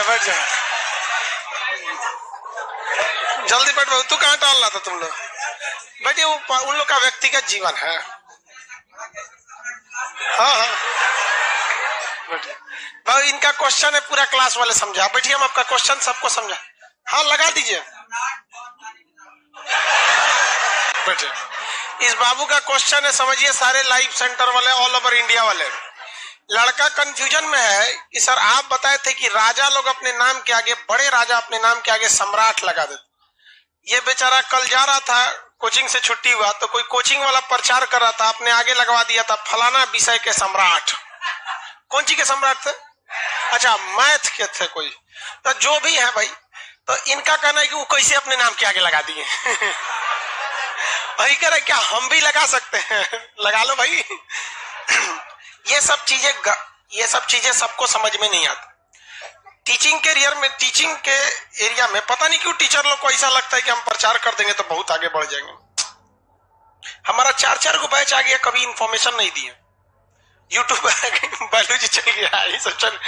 बैठ जा, जल्दी बैठ। तू कहाँ टाल रहा था तुम लोग? बैठिए, वो उन लोग का व्यक्तिगत जीवन है। हाँ हाँ बैठिए भाई, इनका क्वेश्चन है, पूरा क्लास वाले समझा। बैठिए, हम आपका क्वेश्चन सबको समझा। हाँ लगा दीजिए। बैठिए, इस बाबू का क्वेश्चन है, समझिए। सारे लाइव सेंटर वाले, ऑल ओवर इंडिया वाले। लड़का कंफ्यूजन में है कि सर आप बताए थे कि राजा लोग अपने नाम के आगे, बड़े राजा अपने नाम के आगे सम्राट लगा देते। ये बेचारा कल जा रहा था, कोचिंग से छुट्टी हुआ तो कोई कोचिंग वाला प्रचार कर रहा था, अपने आगे लगवा दिया था फलाना विषय के सम्राट। कौन सी के सम्राट थे? अच्छा, मैथ के थे कोई। तो जो भी है भाई, तो इनका कहना है कि वो कैसे अपने नाम के आगे लगा दिए। भाई कह रहे क्या हम भी लगा सकते हैं? लगा लो भाई। ये सब चीजें सबको समझ में नहीं आती। टीचिंग कैरियर में, टीचिंग के एरिया में पता नहीं क्यों टीचर लोग को ऐसा लगता है कि हम प्रचार कर देंगे तो बहुत आगे बढ़ जाएंगे। हमारा 4 को बैच आ गया, कभी इंफॉर्मेशन नहीं दिए। यूट्यूब बायोलॉजी चल गया, ये सब चल,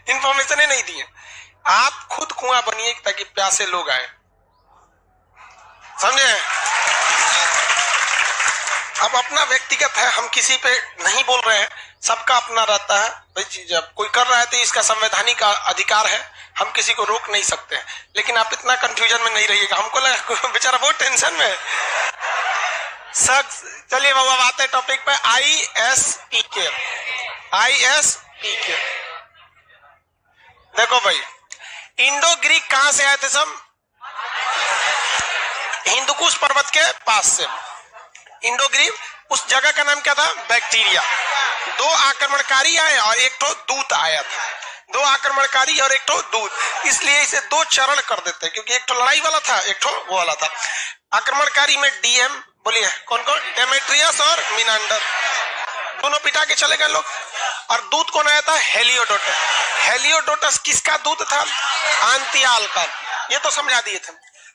इंफॉर्मेशन ही नहीं दिए। आप खुद कुआं बनिए ताकि प्यासे लोग आए, समझे? अब अपना व्यक्तिगत है, हम किसी पे नहीं बोल रहे हैं, सबका अपना रहता है भाई। जब कोई कर रहा है तो इसका संवैधानिक अधिकार है, हम किसी को रोक नहीं सकते हैं। लेकिन आप इतना कंफ्यूजन में नहीं रहिएगा। हमको लगा बेचारा बहुत टेंशन में है। चलिए बाबू, अब आते हैं टॉपिक पे। ISPK। देखो भाई, इंडो ग्रीक कहां से आए थे सब? हिंदुकुश पर्वत के पास से। इंडो ग्रीक, उस जगह का नाम क्या था? बैक्टीरिया। 2 आक्रमणकारी आए और एक तो दूत आया था। 2 आक्रमणकारी और एक तो दूत, इसलिए इसे 2 चरण कर देते हैं, क्योंकि एक तो लड़ाई वाला था, एक तो वो वाला था। आक्रमणकारी में DM, बोलिए कौन कौन? डेमेट्रियस और मिनांडर, दोनों पिटा के चले गए लोग। और दूत कौन आया था? हेलियोडोटस। हेलियोडोटस किसका दूत था? आंतियाल का। ये तो समझा दिए थे।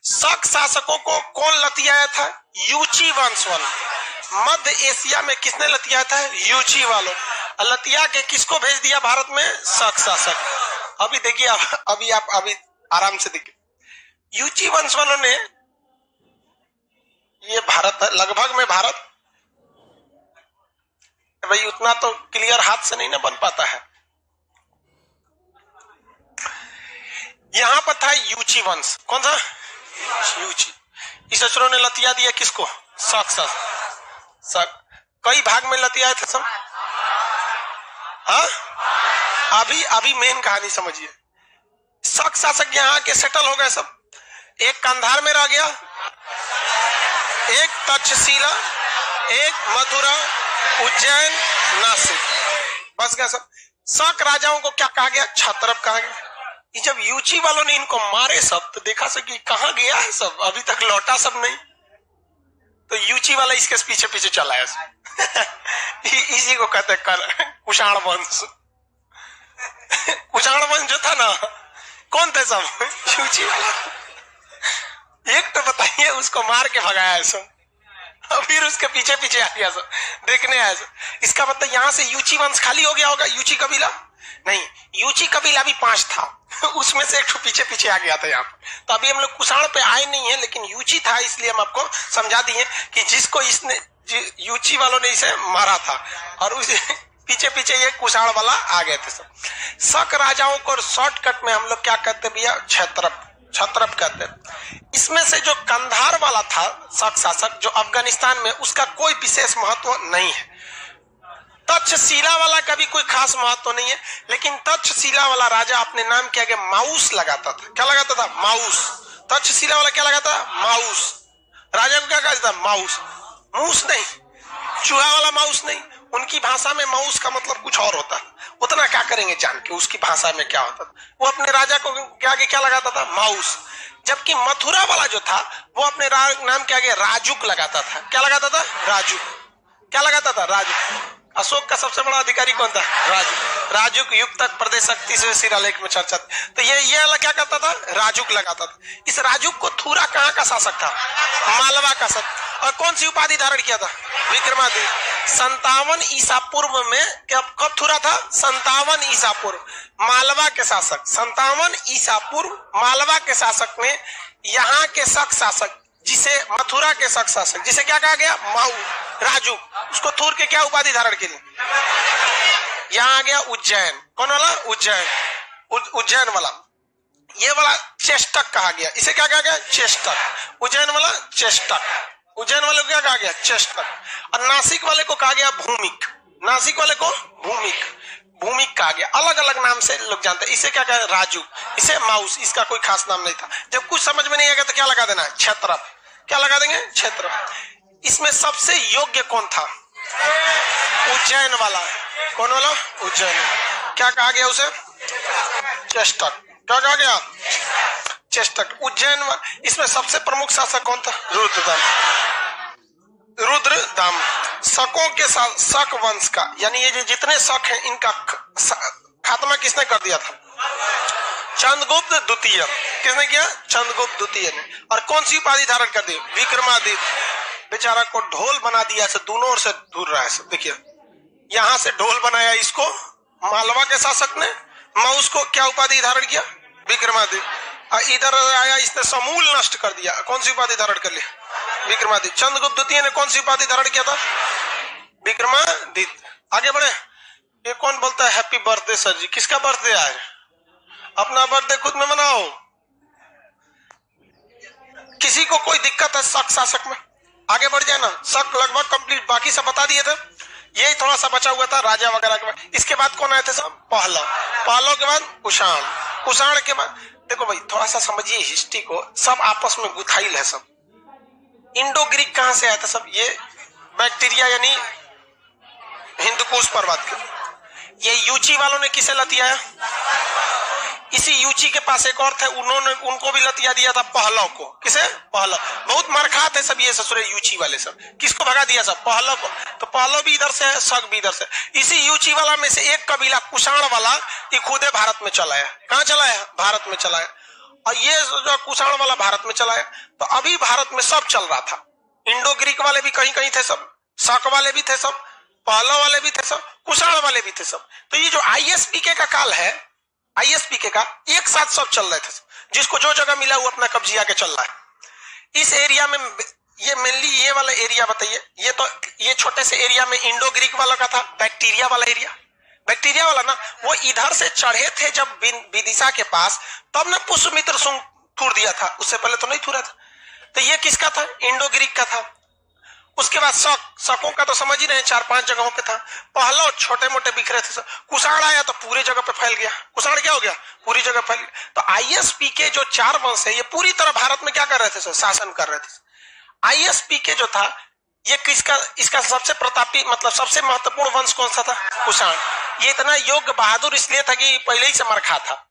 शक शासकों को कौन लतियाया था? यूची वंश वाला। मध्य एशिया में किसने लतिया था? यूची वालों। लतिया के किसको भेज दिया भारत में? शक शासक। अभी देखिए, अभी आराम से देखिए, यूची वंश वालों ने, ये भारत है लगभग में, भारत भाई उतना तो क्लियर हाथ से नहीं ना बन पाता है। यहां पर था यूची वंश। कौन सा? यूची। इस असुरों ने लतिया दिया किसको? शक शासक। कई भाग में लतियाए थे सब। हाँ, अभी मेन कहानी समझिए। शक शासक यहाँ आके सेटल हो गए सब। एक कंधार में रह गया, एक तक्षशिला, एक मथुरा, उज्जैन, नासिक, बस गया सब। शक राजाओं को क्या कहा गया? क्षत्रप कहा गया। जब यूची वालों ने इनको मारे सब, तो देखा सकी कहां गया है सब, अभी तक लौटा सब नहीं। तो यूची वाला इसके पीछे पीछे चला है। इसी को कहते कुषाण वंश। कुषाण वंश जो था ना, कौन थे सब? यूची वाला। एक तो बताइए, उसको मार के भगाया है सब, और फिर उसके पीछे पीछे आ गया सब, देखने आया सब। इसका मतलब यहाँ से यूची वंश खाली हो गया होगा। यूची कबीला नहीं, यूची कबीला भी 5 था, उसमें से एक पीछे पीछे आ गया था यहाँ पे। तो अभी हम लोग कुषाण पे आए नहीं है, लेकिन यूची था, इसलिए हम आपको समझा दिए कि जिसको इसने, यूची वालों ने इसे मारा था, और उसे पीछे पीछे ये कुषाण वाला आ गए थे सब। शक राजाओं को शॉर्टकट में हम लोग क्या कहते भैया? क्षत्रप कहते हैं। इसमें से जो कंधार वाला था शक शासक, जो अफगानिस्तान में, उसका कोई विशेष महत्व नहीं है। तक्षशिला वाला का भी कोई खास महत्व नहीं है, लेकिन तक्षशिला वाला राजा अपने नाम के आगे माउस लगाता था। क्या लगाता था? माउस। तक्षशिला वाला क्या लगाता था? माउस। राजा को क्या कहता था? माउस। मूस नहीं, चूहा वाला माउस नहीं। उनकी भाषा में माउस का मतलब कुछ और होता है। उतना क्या करेंगे जान के उसकी भाषा में क्या होता था। वो अपने राजा को के आगे क्या लगाता था? माउस। जबकि मथुरा वाला जो था, वो अपने नाम के आगे राजुक लगाता था। क्या लगाता था? राजुक। क्या लगाता था? राजुक। अशोक का सबसे बड़ा अधिकारी कौन था? राजुक युक्त प्रदेश शक्ति से शिलालेख में चर्चा। तो ये वाला क्या करता था? राजुक लगाता था। इस राजुक को थूरा कहाँ का शासक था? मालवा का शासक। और कौन सी उपाधि धारण किया था? विक्रमादित्य। 57 ईसा पूर्व में कब थुरा था? 57 ईसा पूर्व मालवा के शासक, 57 ईसा पूर्व मालवा के शासक ने यहाँ के शक शासक जिसे मथुरा के शक शासक जिसे क्या कहा गया? माऊ राजू, उसको थूर के क्या उपाधि धारण के लिए यहाँ आ गया उज्जैन। कौन वाला? उज्जैन, उज्जैन वाला। ये वाला चेष्टक कहा गया, इसे क्या कहा गया? चेष्टक। उज्जैन वाला चेष्टक, उज्जैन वाले को क्या कहा गया? चेष्टक। और नासिक वाले को कहा गया भूमिक, नासिक वाले को भूमिक, भूमिक कहा गया। अलग अलग नाम से लोग जानते हैं। इसे क्या कहा? राजू, इसे माउस, इसका कोई खास नाम नहीं था। जब कुछ समझ में नहीं आएगा तो क्या लगा देना है? क्षेत्रप। क्या लगा देंगे? क्षेत्रप। इसमें सबसे योग्य कौन था? उज्जैन वाला। कौन वाला? उज्जैन। क्या कहा गया उसे? चेष्टक। क्या कहा गया? चेष्टक। उज्जैन। इसमें सबसे प्रमुख शासक कौन था? रुद्रदाम। रुद्रदाम शकों के साथ शक वंश का, यानी ये जितने शक हैं इनका खात्मा किसने कर दिया था? चंद्रगुप्त द्वितीय। किसने किया? चंद्रगुप्त द्वितीय ने। और कौन सी उपाधि धारण कर दी? विक्रमादित्य। बेचारा को ढोल बना दिया, से दोनों ओर से दूर रहा है। देखिए यहां से ढोल बनाया इसको मालवा के शासक ने, माउस को क्या उपाधि धारण किया? विक्रमादित्य। इधर आया इसने समूल नष्ट कर दिया, कौन सी उपाधि धारण कर लिया? विक्रमादित्य। चंद्रगुप्त द्वितीय ने कौन सी उपाधि धारण किया था? विक्रमादित्य। आगे बढ़े। ये कौन बोलता है हैप्पी बर्थडे सर जी? किसका बर्थडे आज? अपना बर्थडे खुद में मनाओ। किसी को कोई दिक्कत है शक शासक में? आगे बढ़ जाए ना। शक लगभग कंप्लीट, बाकी सब बता दिए थे। यही थोड़ा सा बचा हुआ था राजा वगैरह के बाद। इसके बाद कौन आए थे सब? पहलव। पहलव के बाद कुषाण। कुषाण के बाद देखो भाई थोड़ा सा समझिए हिस्ट्री को, सब आपस में गुथाइल है सब। इंडो ग्रीक कहां से आया था सब? ये बैक्टीरिया यानी हिंदुकुश पर्वत के। ये यूची वालों ने किसे लतियाया? इसी यूची के पास एक और थे, उन्होंने उनको भी लतिया दिया था पहलव को। किसे? पहलव। बहुत मरखात है सब ये ससुरे यूची वाले सब। किसको भगा दिया सब? पहलव को। तो पहलव भी इधर से है, शक भी इधर से। इसी यूची वाला में से एक कबीला कुषाण वाला ये खुदे भारत में चलाया। कहां चलाया? भारत में चलाया। और ये जो कुषाण वाला भारत में चलाया, तो अभी भारत में सब चल रहा था। इंडो ग्रीक वाले भी कहीं कहीं थे सब, शक वाले भी थे सब, पहलव वाले भी थे सब, कुषाण वाले भी थे सब। तो ये जो आईएसपीके का काल है, आईएसपीके का एक साथ सब चल रहे थे। जिसको जो जगह मिला वो अपना कब्जिया के चल रहा है। इस एरिया में ये मेनली ये वाला एरिया बताइए। ये तो ये छोटे से एरिया में इंडो ग्रीक वाला का था, बैक्टीरिया वाला एरिया। बैक्टीरिया वाला ना वो इधर से चढ़े थे जब विदिशा के पास, तब ना पुष्यमित्र सुंग थूर दिया था। उससे पहले तो नहीं थूरा था। तो ये किसका था? इंडो ग्रीक का था। उसके बाद शकों का तो समझ ही रहे, 4-5 जगहों पे था। पहलव छोटे मोटे बिखरे थे। कुषाण आया तो पूरी जगह पे फैल गया। कुषाण क्या हो गया? पूरी जगह फैल गया। तो आईएसपीके जो 4 वंश है ये पूरी तरह भारत में क्या कर रहे थे सर? शासन कर रहे थे। आईएसपीके जो था ये किसका, इसका सबसे प्रतापी मतलब सबसे महत्वपूर्ण वंश कौन सा था? कुषाण। ये इतना योग्य बहादुर इसलिए था कि पहले ही से मरखा था।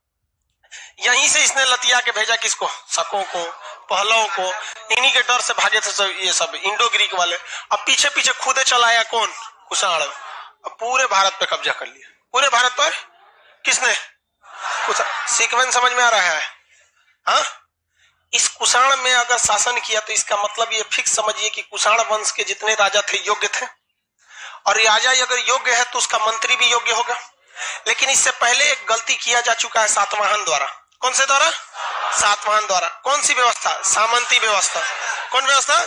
यहीं से इसने लतिया के भेजा किसको? शकों को, पहलव को। इन्हीं के डर से भागे थे सब ये सब इंडो ग्रीक वाले। अब पीछे पीछे खुदे चलाया कौन? कुषाण। अब पूरे भारत पे कब्जा कर लिया। पूरे भारत पर किसने? कुषाण। सीक्वेंस समझ में आ रहा है? हाँ, इस कुषाण में अगर शासन किया तो इसका मतलब ये फिक्स समझिए कि कुषाण वंश के जितने राजा थे योग्य थे, और राजा अगर योग्य है तो उसका मंत्री भी योग्य होगा। लेकिन इससे पहले एक गलती किया जा चुका है सातवाहन द्वारा। कौन से द्वारा? सातवाहन द्वारा। कौन सी व्यवस्था? सामंती व्यवस्था। कौन व्यवस्था?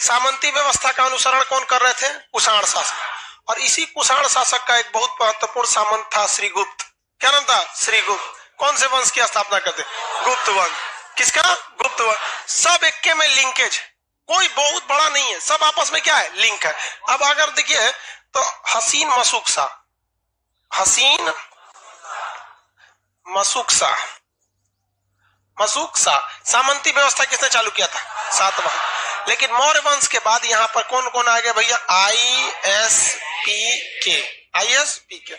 सामंती व्यवस्था का अनुसरण कौन कर रहे थे? कुषाण शासक। और इसी कुषाण शासक का एक बहुत महत्वपूर्ण सामंत था श्रीगुप्त। क्या नाम था? श्रीगुप्त। कौन से वंश की स्थापना करते? गुप्त वंश। किसका? गुप्त वंश। सब एक में लिंकेज, कोई बहुत बड़ा नहीं है, सब आपस में क्या है? लिंक है। अब अगर देखिए तो हसीन मशूक हसीन मशूक सामंती व्यवस्था किसने चालू किया था? सातवाहन। लेकिन मौर्य वंश के बाद यहाँ पर कौन कौन आ गया भैया? आईएसपीके।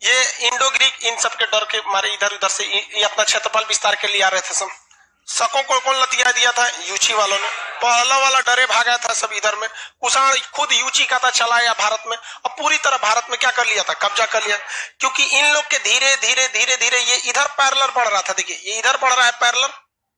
ये इंडो ग्रीक इन सब के डर के मारे इधर उधर से ये अपना क्षेत्रफल विस्तार के लिए आ रहे थे सब। शकों को कौन लतिया दिया था? यूची वालों ने। पहलव वाला डरे भागा था सब इधर में। कुषाण खुद यूची का था, चलाया भारत में। अब पूरी तरह भारत में क्या कर लिया था? कब्जा कर लिया। क्योंकि इन लोग के धीरे धीरे ये इधर पैरेलल बढ़ रहा था। देखिए ये इधर बढ़ रहा है पैरेलल,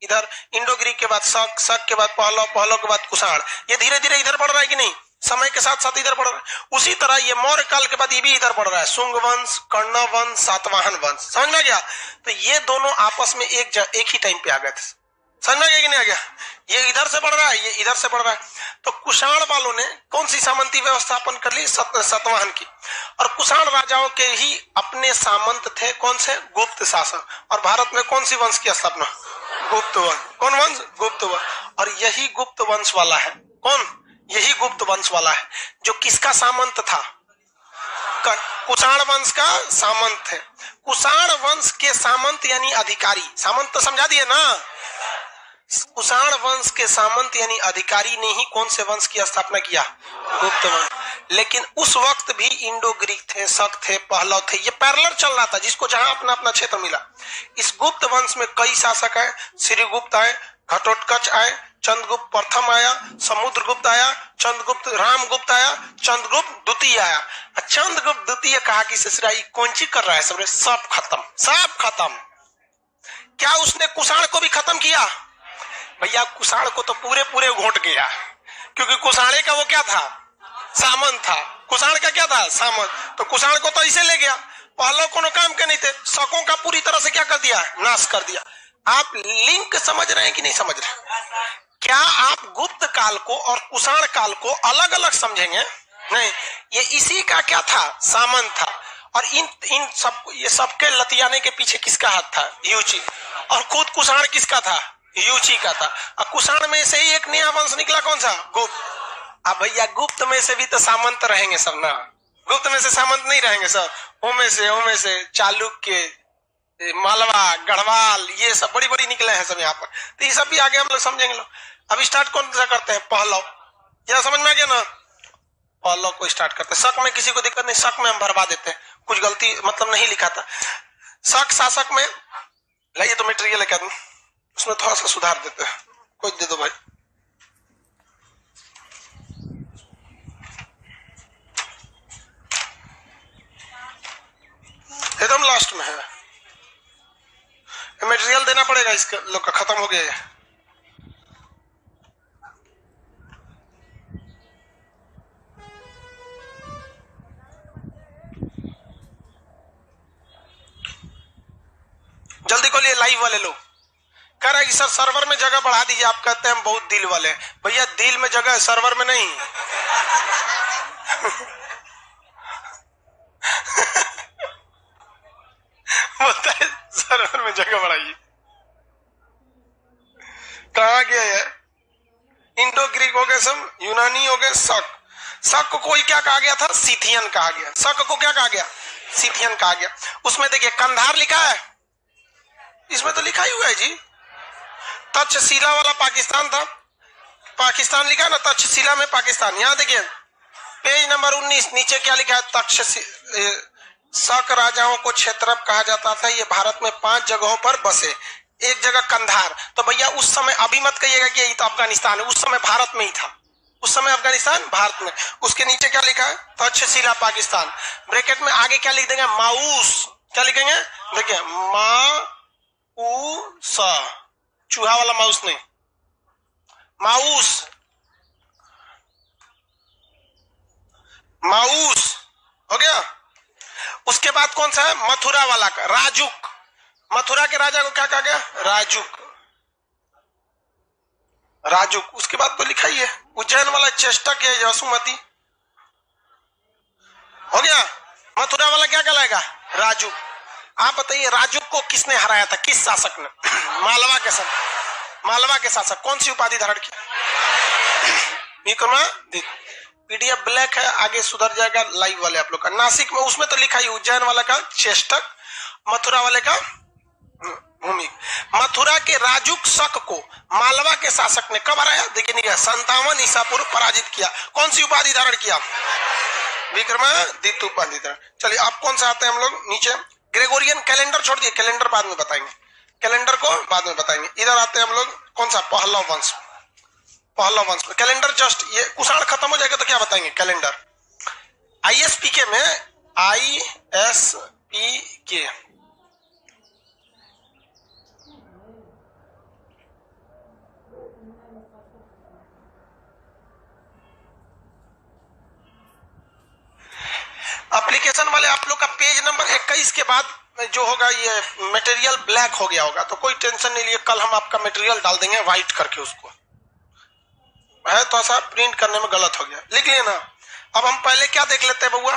इधर इंडो ग्रीक के बाद शक के बाद पहलव के बाद कुषाण, ये धीरे धीरे इधर बढ़ रहा है कि नहीं? समय के साथ साथ इधर बढ़ रहा है। उसी तरह ये मौर्य काल के बाद ये भी इधर बढ़ रहा है, शुंग वंश, कर्ण वंश, सातवाहन वंश। समझ में आ गया? तो ये दोनों आपस में एक ही टाइम पे आ गए थे। समझ में आ गया कि नहीं आ गया? ये इधर से बढ़ रहा है, ये इधर से बढ़ रहा है। तो कुषाण वालों ने कौन सी सामंती व्यवस्थापन कर ली? सातवाहन की। और कुषाण राजाओं के ही अपने सामंत थे, कौन से? गुप्त शासक। और भारत में कौन सी वंश की स्थापना? गुप्त वंश। कौन वंश? गुप्त वंश। और यही गुप्त वंश वाला है, कौन? यही गुप्त वंश वाला है जो किसका सामंत था? कुषाण वंश का सामंत है। कुषाण वंश के सामंत यानी अधिकारी, सामंत तो समझा दिए ना। कुषाण वंश के सामंत यानी अधिकारी ने ही कौन से वंश की स्थापना किया? गुप्त वंश। लेकिन उस वक्त भी इंडो ग्रीक थे, शक थे, पहलव थे, ये पैरेलल चल रहा था, जिसको जहां अपना अपना क्षेत्र मिला। इस गुप्त वंश में कई शासक आए, श्रीगुप्त आए, घटोत्कच आए, चंद्रगुप्त प्रथम आया, समुद्रगुप्त आया, चंद्रगुप्त, रामगुप्त आया, चंद्रगुप्त द्वितीय आया। चंद्रगुप्त द्वितीय कहा कि ससुराई कौन ची कर रहा है, सब खत्म, सब खत्म। क्या उसने कुषाण को भी खत्म किया? भैया कुषाण को तो पूरे पूरे घोट गया, क्योंकि कुषाणे का वो क्या था? सामंत था। कुषाण का क्या था? सामंत। तो कुषाण को तो इसे ले गया। पहले कोनो काम के नहीं थे, शकों का पूरी तरह से क्या कर दिया? नाश कर दिया। आप लिंक समझ रहे हैं कि नहीं समझ रहे? क्या आप गुप्त काल को और कुषाण काल को अलग अलग समझेंगे? नहीं, ये इसी का क्या था? सामंत था। और इन सब, ये सबके लतियाने के पीछे किसका हाथ था? युची। और खुद कुषाण किसका था? युची का था। और कुषाण में से ही एक नया वंश निकला, कौन सा? गुप्त। अब भैया गुप्त में से भी तो सामंत रहेंगे सब ना, गुप्त में से सामंत नहीं रहेंगे सब? ओमे से चालुक्य, मालवा, गढ़वाल, ये सब बड़ी बड़ी निकले हैं सब यहाँ पर। तो ये सब भी आगे हम लोग समझेंगे। लोग अब स्टार्ट कौन सा करते हैं? पहलव। यह समझ में आ गया ना? पहलव को स्टार्ट करते हैं। शक में किसी को दिक्कत नहीं, शक में हम भरवा देते हैं, कुछ गलती मतलब नहीं लिखा था। शक शासक में लाइए तो मेटेरियल लेकर दूं, उसमें थोड़ा सा सुधार देते हैं। कोई दे दो भाई। एकदम लास्ट में है, मटेरियल देना पड़ेगा, इसका लोग का खत्म हो गया है। जल्दी खोलिए, लाइव वाले लोग कह रहे हैं कि सर सर्वर में जगह बढ़ा दीजिए। आप कहते हैं हम बहुत दिल वाले हैं। भैया दिल में जगह है, सर्वर में नहीं। बोलता है सर्वर में जगह बढ़ाइए। कहा गया है? इंडो ग्रीक हो गए सब, यूनानी हो गए, शक। शक को कोई क्या कहा गया था? सीथियन कहा गया। शक को क्या कहा गया? सीथियन कहा गया। उसमें देखिए कंधार लिखा है, इसमें तो लिखा ही हुआ है जी। तक्षशिला वाला पाकिस्तान था, पाकिस्तान लिखा है ना, तक्षशिला में पाकिस्तान। यहाँ देखिए पेज नंबर 19, नीचे क्या लिखा है? तक्षशिला। शक राजाओं को क्षेत्रप कहा जाता था। ये भारत में 5 जगहों पर बसे। एक जगह कंधार। तो भैया उस समय अभी मत कहिएगा कि ये तो अफगानिस्तान है, उस समय भारत में ही था। उस समय अफगानिस्तान भारत में। उसके नीचे क्या लिखा है? तक्षशिला पाकिस्तान। ब्रैकेट में आगे क्या लिख देंगे? माउस। क्या लिखेंगे? देखिए माउस, चूहा वाला माउस नहीं, माउस, माउस हो गया। उसके बाद कौन सा है? मथुरा वाला का राजुक। मथुरा के राजा को क्या कहा गया? राजुक, राजुक। उसके बाद तो लिखा ही है उज्जैन वाला चेष्टक है, यशुमती हो गया। मथुरा वाला क्या कहलाएगा? राजुक। आप बताइए राजुक को किसने हराया था? किस शासक ने? मालवा के शासक। मालवा के शासक कौन सी उपाधि धारण किया? विक्रमादित्य। पीडीएफ ब्लैक है, आगे सुधर जाएगा लाइव वाले आप लोग का। नासिक में उसमें तो लिखा ही, उज्जैन वाला का चेष्टक, मथुरा वाले का भूमि। मथुरा के राजुक शक को मालवा के शासक ने कब हराया? देखिए नहीं, 57 ईसा पूर्व पराजित किया। कौन सी उपाधि धारण किया? विक्रमादित्य उपाधि धारण। चलिए आप कौन सा आते हैं हम लोग नीचे? ग्रेगोरियन कैलेंडर छोड़ दिए, कैलेंडर बाद में बताएंगे, कैलेंडर को बाद में बताएंगे। इधर आते हैं हम लोग कौन सा? पहलव वंश। पहलव वंश में कैलेंडर जस्ट ये कुषाण खत्म हो जाएगा तो क्या बताएंगे? कैलेंडर। आईएसपीके में, आईएसपीके टेंशन वाले आप लोग का पेज नंबर 21 के बाद जो होगा ये मटेरियल ब्लैक हो गया होगा, तो कोई टेंशन नहीं लिए, कल हम आपका मटेरियल डाल देंगे व्हाइट करके। उसको है तो ऐसा प्रिंट करने में गलत हो गया, लिख लिए ना। अब हम पहले क्या देख लेते हैं बउआ,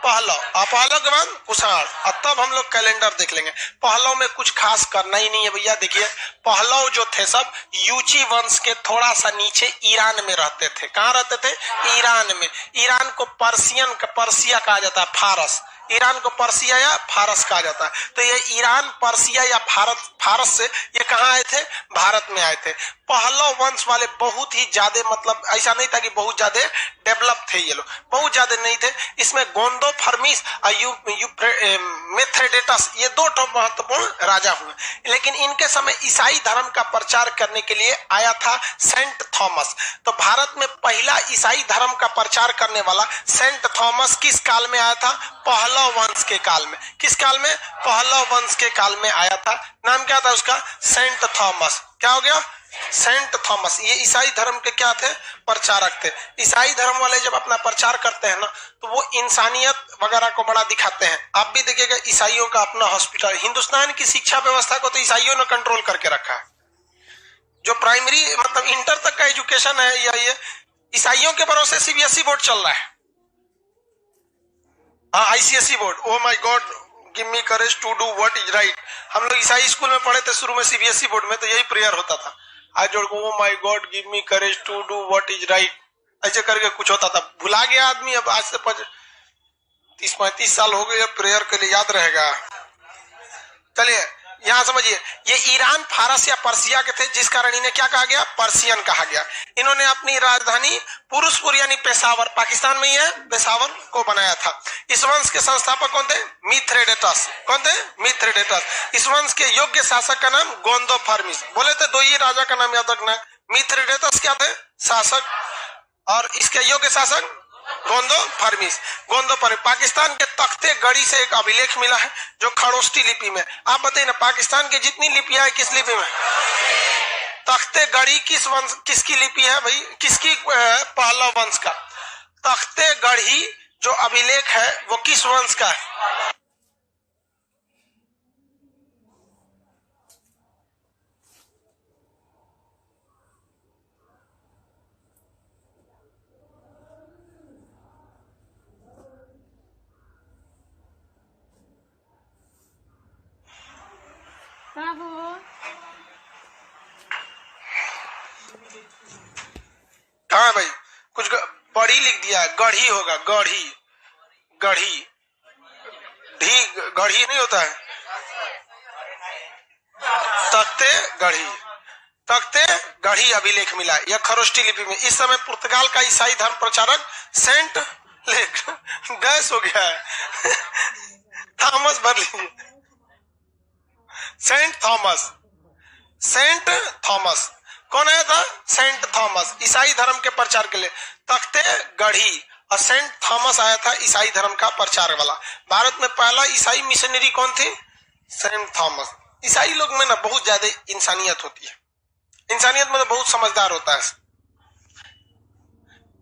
पहला, पहला के बाद कुषाण, और तब हम लोग कैलेंडर देख लेंगे। पहलव में कुछ खास करना ही नहीं है भैया। देखिए पहलव जो थे सब यूची वंश के थोड़ा सा नीचे ईरान में रहते थे। कहाँ रहते थे? ईरान में। ईरान को पर्सिया कहा जाता है, फारस। ईरान को पर्सिया या फारस कहा जाता है। तो ये ईरान, पर्सिया या फारस से ये कहाँ आए थे? भारत में आए थे। पहलव वंश वाले बहुत ही ज्यादा, मतलब ऐसा नहीं था कि बहुत ज्यादा डेवलप थे ये लोग, बहुत ज्यादा नहीं थे। इसमें गोंदो फर्मिस और मिथ्रेडेटस ये दो महत्वपूर्ण राजा हुए। लेकिन इनके समय ईसाई धर्म का प्रचार करने के लिए आया था सेंट थॉमस। तो भारत में पहला ईसाई धर्म का प्रचार करने वाला सेंट थॉमस किस काल में आया था? पहलव वंश के काल में। किस काल में? पहलव वंश के काल में आया था। नाम क्या था उसका? Saint Thomas. क्या हो गया? Saint Thomas. ये ईसाई धर्म के क्या थे? प्रचारक थे। ईसाई धर्म वाले जब अपना प्रचार करते हैं ना, तो वो इंसानियत वगैरह को बड़ा दिखाते हैं। आप भी देखिएगा ईसाइयों का अपना हॉस्पिटल, हिंदुस्तान की शिक्षा व्यवस्था को तो ईसाइयों ने कंट्रोल करके रखा है। जो प्राइमरी मतलब इंटर तक का एजुकेशन है, या ये ईसाइयों के भरोसे सीबीएसई बोर्ड चल रहा है। हाँ, ICSE board. Oh my God, give me courage to do what is right. हम लोग ईसाई स्कूल में पढ़े थे शुरू में, सीबीएसई बोर्ड में, तो यही प्रेयर होता था। आज जोड़ को, oh my God give me courage to do what is right, ऐसे करके कुछ होता था। भुला गया आदमी, अब आज से 30-35 साल हो गए, प्रेयर के लिए याद रहेगा। चलिए यहां समझिए, ये ईरान, फारस या पर्सिया के थे, जिस कारण इन्हें क्या कहा गया? पर्सियन कहा गया। इन्होंने अपनी राजधानी पुरुषपुर यानी पेशावर, पाकिस्तान में ही है, पेशावर को बनाया था। इस वंश के संस्थापक कौन थे? मिथ्रेडेटस। कौन थे? मिथ्रेडेटस। इस वंश के योग्य शासक का नाम गोंदो फर्मिस। बोले थे दो ही राजा का नाम याद रखना। मिथ्रेडेटस क्या थे? शासक, और इसके योग्य शासक गोंदो फर्मिस। गोंदो फर्मिस। पाकिस्तान के तख्ते गढ़ी से एक अभिलेख मिला है जो खरोष्टी लिपि में। आप बताइए ना, पाकिस्तान की जितनी लिपियां है किस लिपि में? तख्ते गढ़ी किस वंश, किसकी लिपि है भाई? किसकी? पहलव वंश का। तख्ते गढ़ी जो अभिलेख है वो किस वंश का है? कहा भाई? कुछ बड़ी लिख दिया है, गढ़ी होगा, गढ़ी। गढ़ी ढी, गढ़ी नहीं होता है। तख्ते गढ़ी, तख्ते गढ़ी अभिलेख मिला यह खरोष्टी लिपि में। इस समय पुर्तगाल का ईसाई धर्म प्रचारक सेंट गैस हो गया है थॉमस, भर लीजिए, सेंट थॉमस। सेंट थॉमस कौन आया था? सेंट थॉमस, ईसाई धर्म के प्रचार के लिए। तख्ते गढ़ी और सेंट थॉमस आया था ईसाई धर्म का प्रचार वाला। भारत में पहला ईसाई मिशनरी कौन थे? Saint Thomas. ईसाई लोग में ना बहुत ज्यादा इंसानियत होती है। इंसानियत मतलब बहुत समझदार होता है।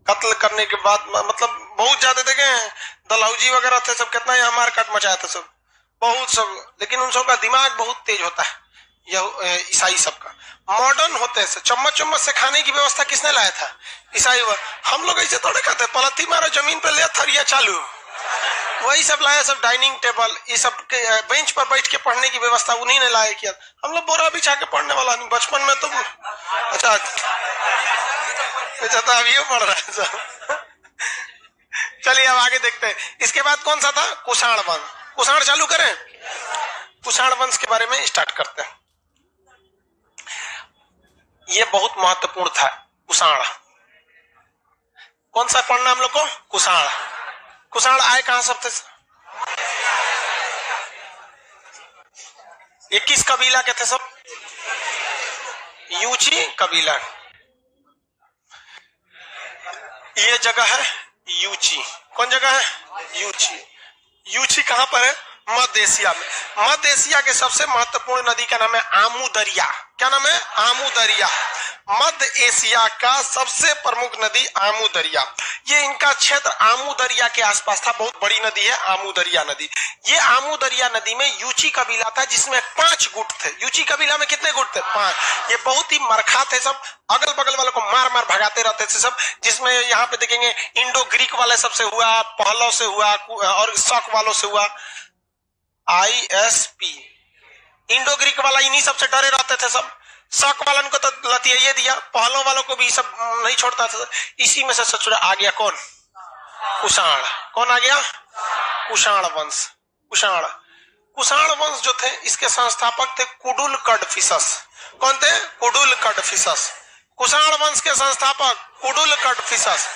कत्ल करने के बाद मतलब बहुत ज्यादा देखे हैं, दलहौजी वगैरह थे सब, कितना यहाँ मारकाट मचाया था सब, बहुत सब। लेकिन उन सबका दिमाग बहुत तेज होता है, यह ईसाई सबका। मॉडर्न होते हैं। चम्मच चम्मच से खाने की व्यवस्था किसने लाया था? ईसाई। हम लोग ऐसे थोड़े खाते, पलथी मारो जमीन पे, ले थरिया चालू, वही सब लाया। सब डाइनिंग टेबल, ये सब के बेंच पर बैठ के पढ़ने की व्यवस्था उन्हीं ने लाया किया। हम लोग बोरा बिछा के पढ़ने वाला नहीं बचपन में तो। अच्छा तो अभी पढ़ रहा है सब। चलिए अब आगे देखते हैं। इसके बाद कौन सा था? कुषाण वंश। कुषाण चालू करें? कुषाण वंश के बारे में स्टार्ट करते हैं। ये बहुत महत्वपूर्ण था कुषाण। कौन सा पढ़ना हम लोग को? कुषाण। कुषाण आए कहां सब थे? ये किस कबीला के थे सब? यूची कबीला। ये जगह है यूची। कौन जगह है? यूची। यूची कहां पर है? मध्य एशिया में। मध्य एशिया के सबसे महत्वपूर्ण नदी का नाम है आमू दरिया। क्या नाम है? आमू दरिया। मध्य एशिया का सबसे प्रमुख नदी आमू दरिया। ये इनका क्षेत्र आमू दरिया के आसपास था, बहुत बड़ी नदी है आमू दरिया नदी। ये आमू दरिया नदी में यूची कबीला था जिसमें 5 गुट थे। यूची कबीला में कितने गुट थे? 5। ये बहुत ही मरखा थे, सब अगल बगल वालों को मार मार भगाते रहते थे सब। जिसमें यहाँ पे देखेंगे इंडो ग्रीक वाले सबसे हुआ, पहलव से हुआ और शक वालों से हुआ। ISP इंडो ग्रीक वाला इन्हीं सबसे डरे रहते थे सब। शक वालन को तो लतिया दिया, पहलों वालों को भी सब नहीं छोड़ता था। इसी में से सचुरा आ गया कौन? कुषाण। कौन आ गया? कुषाण वंश। कुषाण वंश जो थे इसके संस्थापक थे कुडुल कडफिसस। कौन थे? कुडुल कडफिसस। कुषाण वंश के संस्थापक कुडुल कडफिसस।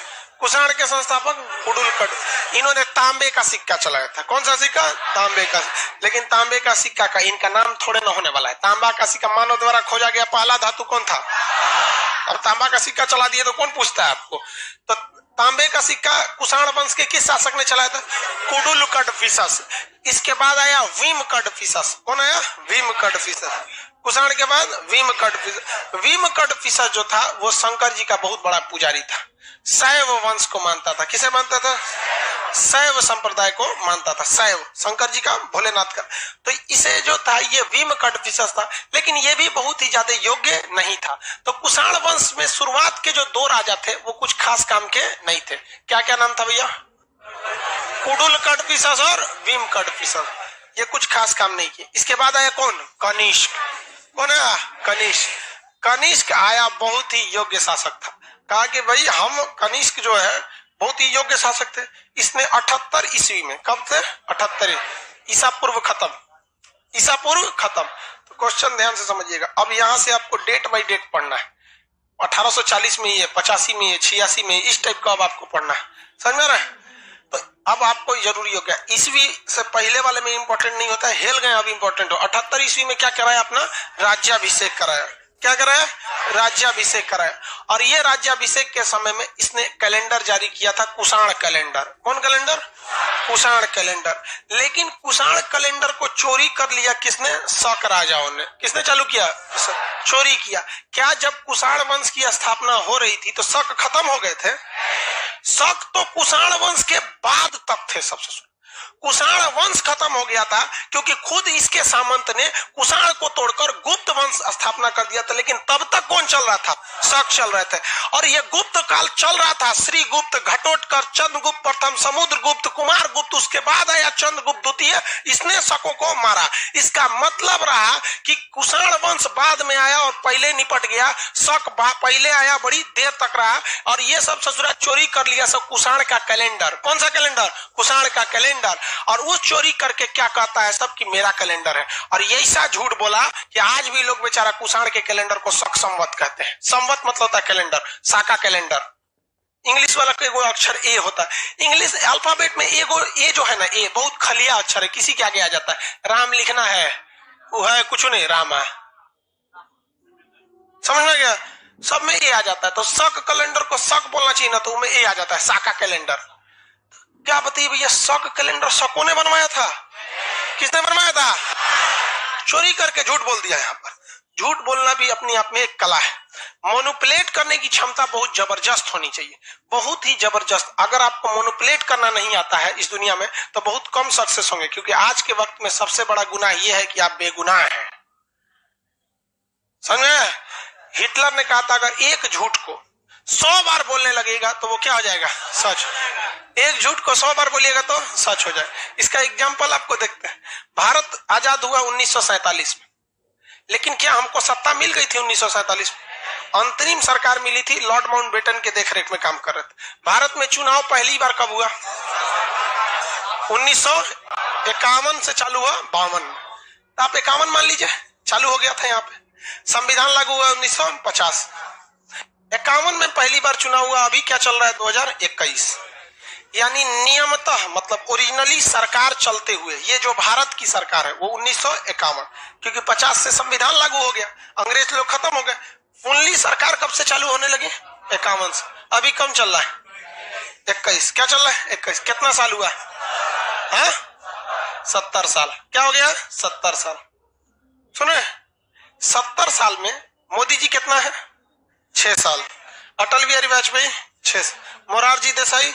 कुषाण के संस्थापक कुडुल कड। इन्होंने तांबे का सिक्का चलाया था। कौन सा सिक्का? तांबे का। लेकिन तांबे का सिक्का का इनका नाम थोड़े न होने वाला है। तांबा का सिक्का मानव द्वारा खोजा गया पहला धातु कौन था? अब तांबा का सिक्का चला दिए तो कौन पूछता है आपको? तो तांबे का सिक्का कुषाण वंश के किस शासक ने चलाया था? कुडुल कडफिसस। इसके बाद आया वीम कडफिसस। कौन आया? वीम कडफिसस। कुषाण के बाद वीम कडफिसस। वीम कडफिसस जो था वो शंकर जी का बहुत बड़ा पुजारी था। शैव वंश को मानता था। किसे मानता था? शैव संप्रदाय को मानता था। शैव शंकर जी का, भोलेनाथ का। तो इसे जो था ये वीम कडफिसस था, लेकिन ये भी बहुत ही ज्यादा योग्य नहीं था। तो कुषाण वंश में शुरुआत के जो 2 राजा थे वो कुछ खास काम के नहीं थे। क्या क्या नाम था भैया? कुडुल कडफिसस और वीम कडफिसस। ये कुछ खास काम नहीं किए। इसके बाद आया कौन? कनिष्क। कौन आया? कनिष्क। कनिष्क आया, बहुत ही योग्य शासक था। कहा कि भाई हम कनिष्क जो है बहुत ही योग्य शासक थे। इसने 78 ईस्वी में, कब थे? 78 ईसा पूर्व खत्म। ईसा पूर्व खत्म। तो क्वेश्चन ध्यान से समझिएगा। अब यहां से आपको डेट बाय डेट पढ़ना है। 1840 में ये, 85 में ये, 86 में, इस टाइप का अब आपको पढ़ना है। समझ में रहा है? तो अब आपको जरूरी हो गया। ईस्वी से पहले वाले में इंपॉर्टेंट नहीं होता है, हेल गए अब इंपॉर्टेंट हो। 78 ईस्वी में क्या कराया? अपना राज्याभिषेक कराया। क्या कराया? राज्याभिषेक कराया। और ये राज्याभिषेक के समय में इसने कैलेंडर जारी किया था, कुषाण कैलेंडर। कौन कैलेंडर? कुषाण कैलेंडर। लेकिन कुषाण कैलेंडर को चोरी कर लिया किसने? शक राजाओं ने। किसने चालू किया? चोरी किया। क्या जब कुषाण वंश की स्थापना हो रही थी तो शक खत्म हो गए थे? शक तो कुषाण वंश के बाद तक थे। सबसे कुषाण वंश खत्म हो गया था क्योंकि खुद इसके सामंत ने कुषाण को तोड़कर गुप्त वंश स्थापना कर दिया था। लेकिन तब तक कौन चल रहा था? शक चल रहे थे। और ये गुप्त काल चल रहा था। श्री गुप्त, घटोत्कच, चंद्रगुप्त प्रथम, समुद्रगुप्त, कुमार गुप्त, उसके बाद आया चंद्रगुप्त द्वितीय। इसने शकों को मारा। इसका मतलब रहा कि कुषाण वंश बाद में आया और पहले निपट गया। शक पहले आया, बड़ी देर तक रहा और ये सब ससुरा चोरी कर लिया सब कुषाण का कैलेंडर। कौन सा कैलेंडर? कुषाण का कैलेंडर। और वो चोरी करके क्या कहता है सब कि मेरा कैलेंडर है। और ये ऐसा झूठ बोला कि आज भी लोग बेचारा कुषाण के कैलेंडर को शक संवत कहते हैं। संवत मतलब होता है कैलेंडर, शाका कैलेंडर। इंग्लिश वाला एगो अक्षर ए होता है। इंग्लिश अल्फाबेट में एगो ए जो है ना, ए बहुत खलिया अक्षर है, किसी के आगे आ जाता है। राम लिखना है, वो है कुछ नहीं, राम है। समझ में गया? सब में ए आ जाता है। तो शक कैलेंडर को शक बोलना चाहिए ना, तो उनमें ए आ जाता है, शाका कैलेंडर। क्या बताइए भैया, शक कैलेंडर शकों ने बनवाया था? किसने बनवाया था? चोरी करके झूठ बोल दिया। यहाँ पर झूठ बोलना भी अपने आप में एक कला है। मोनुपुलेट करने की क्षमता बहुत जबरदस्त होनी चाहिए, बहुत ही जबरदस्त। अगर आपको मोनुपुलेट करना नहीं आता है इस दुनिया में तो बहुत कम सक्सेस होंगे, क्योंकि आज के वक्त में सबसे बड़ा गुनाह यह है कि आप बेगुनाह हैं। समझे? हिटलर ने कहा था अगर एक झूठ को 100 बार बोलने लगेगा तो वो क्या हो जाएगा? सच। एक झूठ को 100 बार बोलिएगा तो सच हो जाए। इसका एग्जाम्पल आपको देखते हैं। भारत आजाद हुआ 1947 में, लेकिन क्या हमको सत्ता मिल गई थी 1947 में? अंतरिम सरकार मिली थी, लॉर्ड माउंटबेटन के देखरेख में काम कर रहे थे। भारत में चुनाव पहली बार कब हुआ? 1951 से चालू हुआ 52 में। आप 51 मान लीजिए चालू हो गया था। यहाँ पे संविधान लागू हुआ 1950। 51 में पहली बार चुनाव हुआ। अभी क्या चल रहा है? 2021। यानी नियमतः मतलब ओरिजिनली सरकार चलते हुए ये जो भारत की सरकार है वो 1951, क्योंकि 50 से संविधान लागू हो गया, अंग्रेज लोग खत्म हो गए। फुल्ली सरकार कब से चालू होने लगी? 51 से। अभी कम चल रहा है? 21। क्या चल रहा है? 21। कितना साल हुआ? हाँ, 70 साल। क्या हो गया? 70 साल। सुने, 70 साल में मोदी जी कितना है? 6 साल, अटल बिहारी वाजपेयी 6 साल, मोरारजी देसाई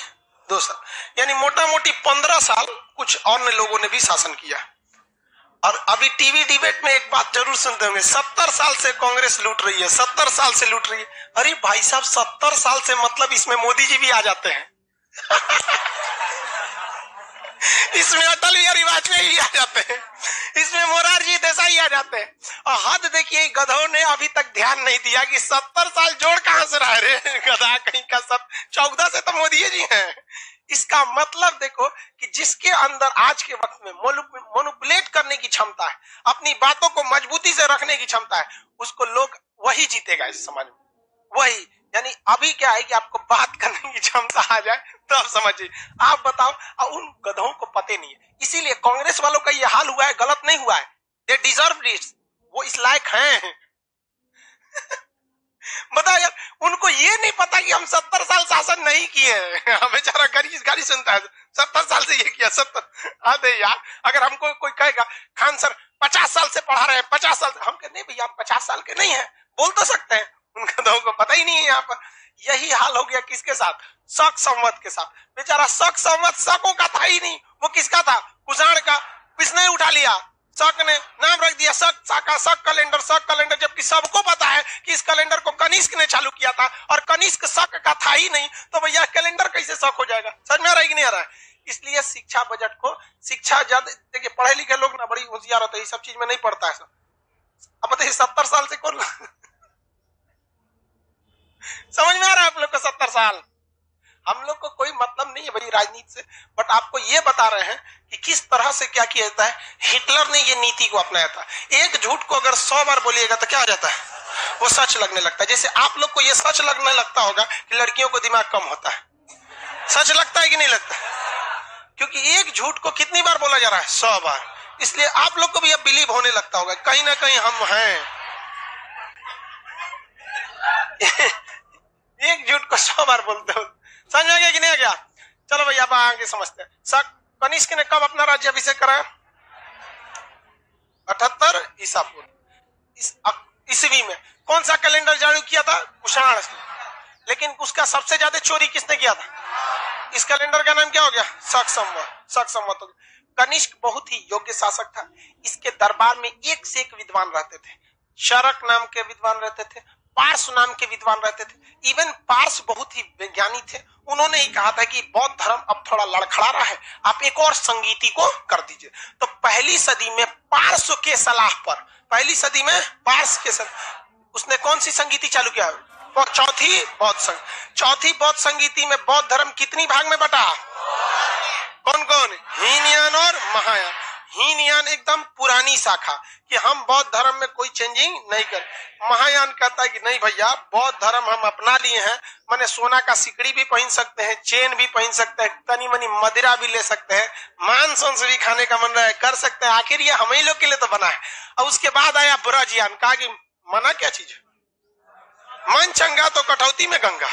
2 साल, यानी मोटा मोटी 15 साल कुछ अन्य लोगों ने भी शासन किया। और अभी टीवी डिबेट में एक बात जरूर सुनते होंगे, 70 साल से कांग्रेस लूट रही है, 70 साल से लूट रही है। अरे भाई साहब 70 साल से मतलब इसमें मोदी जी भी आ जाते हैं इसमें अटल बिहारी वाजपेयी भी आ जाते हैं, इसमें मोरारजी देसाई आ जाते हैं। और हद देखिए, गधों ने अभी तक ध्यान नहीं दिया कि 70 साल जोड़ कहां से रह रहे गधा कहीं का। सब 14 से तो मोदी जी हैं। इसका मतलब देखो कि जिसके अंदर आज के वक्त में मैनिपुलेट करने की क्षमता है, अपनी बातों को मजबूती से रखने की क्षमता है, उसको लोग वही जीतेगा इस समाज में, वही। यानी अभी क्या है कि आपको बात करने की क्षमता आ जाए तो आप समझिए। आप बताओ, उन गधों को पते नहीं है। इसीलिए कांग्रेस वालों का ये हाल हुआ है, गलत नहीं हुआ है, दे डिजर्व इट, वो इस लायक हैं बताओ यार, उनको ये नहीं पता कि हम 70 साल शासन नहीं किए हैं। बेचारा गाली सुनता है, 70 साल से ये किया, 70। अरे यार, अगर हमको कोई कहेगा खान सर 50 साल से पढ़ा रहे हैं, 50 साल, हम कहते नहीं भैया आप 50 साल के नहीं है, बोल तो सकते हैं। उन गधों को पता ही नहीं है यहाँ पर। यही हाल हो गया किसके साथ? शक संवत के साथ। बेचारा शक संवत शकों का था ही नहीं, वो किसका था? कुषाण का। किसने उठा लिया? शक ने नाम रख दिया शक, शाखा, शक कैलेंडर, शक कैलेंडर, जबकि सबको पता है कि इस कैलेंडर को कनिष्क ने चालू किया था और कनिष्क शक का था ही नहीं, तो भैया कैलेंडर कैसे शक हो जाएगा? समझ में आ रहा है कि नहीं आ रहा है? इसलिए शिक्षा बजट को, शिक्षा ज्यादा, देखिए पढ़े लिखे लोग ना बड़ी होशियार होते हैं, सब चीज में नहीं पढ़ता है सब। अब बताइए 70 साल से कौन समझ में आ रहा है आप लोग को? 70 साल हम लोग को कोई मतलब नहीं है भाई राजनीति से, बट आपको ये बता रहे हैं कि किस तरह से क्या किया जाता है। हिटलर ने ये नीति को अपनाया था, एक झूठ को अगर 100 बार बोलिएगा तो क्या हो जाता है? वो सच लगने लगता है। जैसे आप लोग को ये सच लगने लगता होगा कि लड़कियों को दिमाग कम होता है, सच लगता है कि नहीं लगता? क्योंकि एक झूठ को कितनी बार बोला जा रहा है? 100 बार। इसलिए आप लोग को भी अब बिलीव होने लगता होगा कहीं ना कहीं हम हैं एक झूठ को 100 बार बोलते हो। समझ में आ गया कि नहीं आ गया? चलो भैया अब आगे समझते हैं। कनिष्क ने कब अपना राज्याभिषेक कराया? 78 ईसा पूर्व ईस्वी में। कौन सा कैलेंडर जारी किया था? कुषाण ने। लेकिन उसका सबसे ज्यादा चोरी किसने किया था? इस कैलेंडर का नाम क्या हो गया? शक संवत। शक संवत हो गया। कनिष्क बहुत ही योग्य शासक था। इसके दरबार में एक से एक विद्वान रहते थे। शरक नाम के विद्वान रहते थे, पार्स नाम के विद्वान रहते थे। इवन पार्स बहुत ही वैज्ञानिक थे। उन्होंने ही कहा था कि बौद्ध धर्म अब थोड़ा लड़खड़ा रहा है, आप एक और संगीति को कर दीजिए। तो पहली सदी में पार्स के सलाह पर, पहली सदी में पार्स के उसने कौन सी संगीति चालू किया? चौथी बौद्ध संगीति में बौद्ध धर्म कितनी भाग में बटा? कौन कौन? हीनयान और महायान। हीनयान एकदम पुरानी शाखा कि हम बौद्ध धर्म में कोई चेंजिंग नहीं कर। महायान कहता है कि नहीं भैया, बौद्ध धर्म हम अपना लिए हैं, माने सोना का सिकड़ी भी पहन सकते हैं, चेन भी पहन सकते हैं, तनी मनी मदिरा भी ले सकते हैं, मांस भी खाने का मन रहा है कर सकते हैं, आखिर ये हम ही लोग के लिए तो बना है। और उसके बाद आया बुराजियान, कहा कि मना क्या चीज है, मन चंगा तो कटौती में गंगा,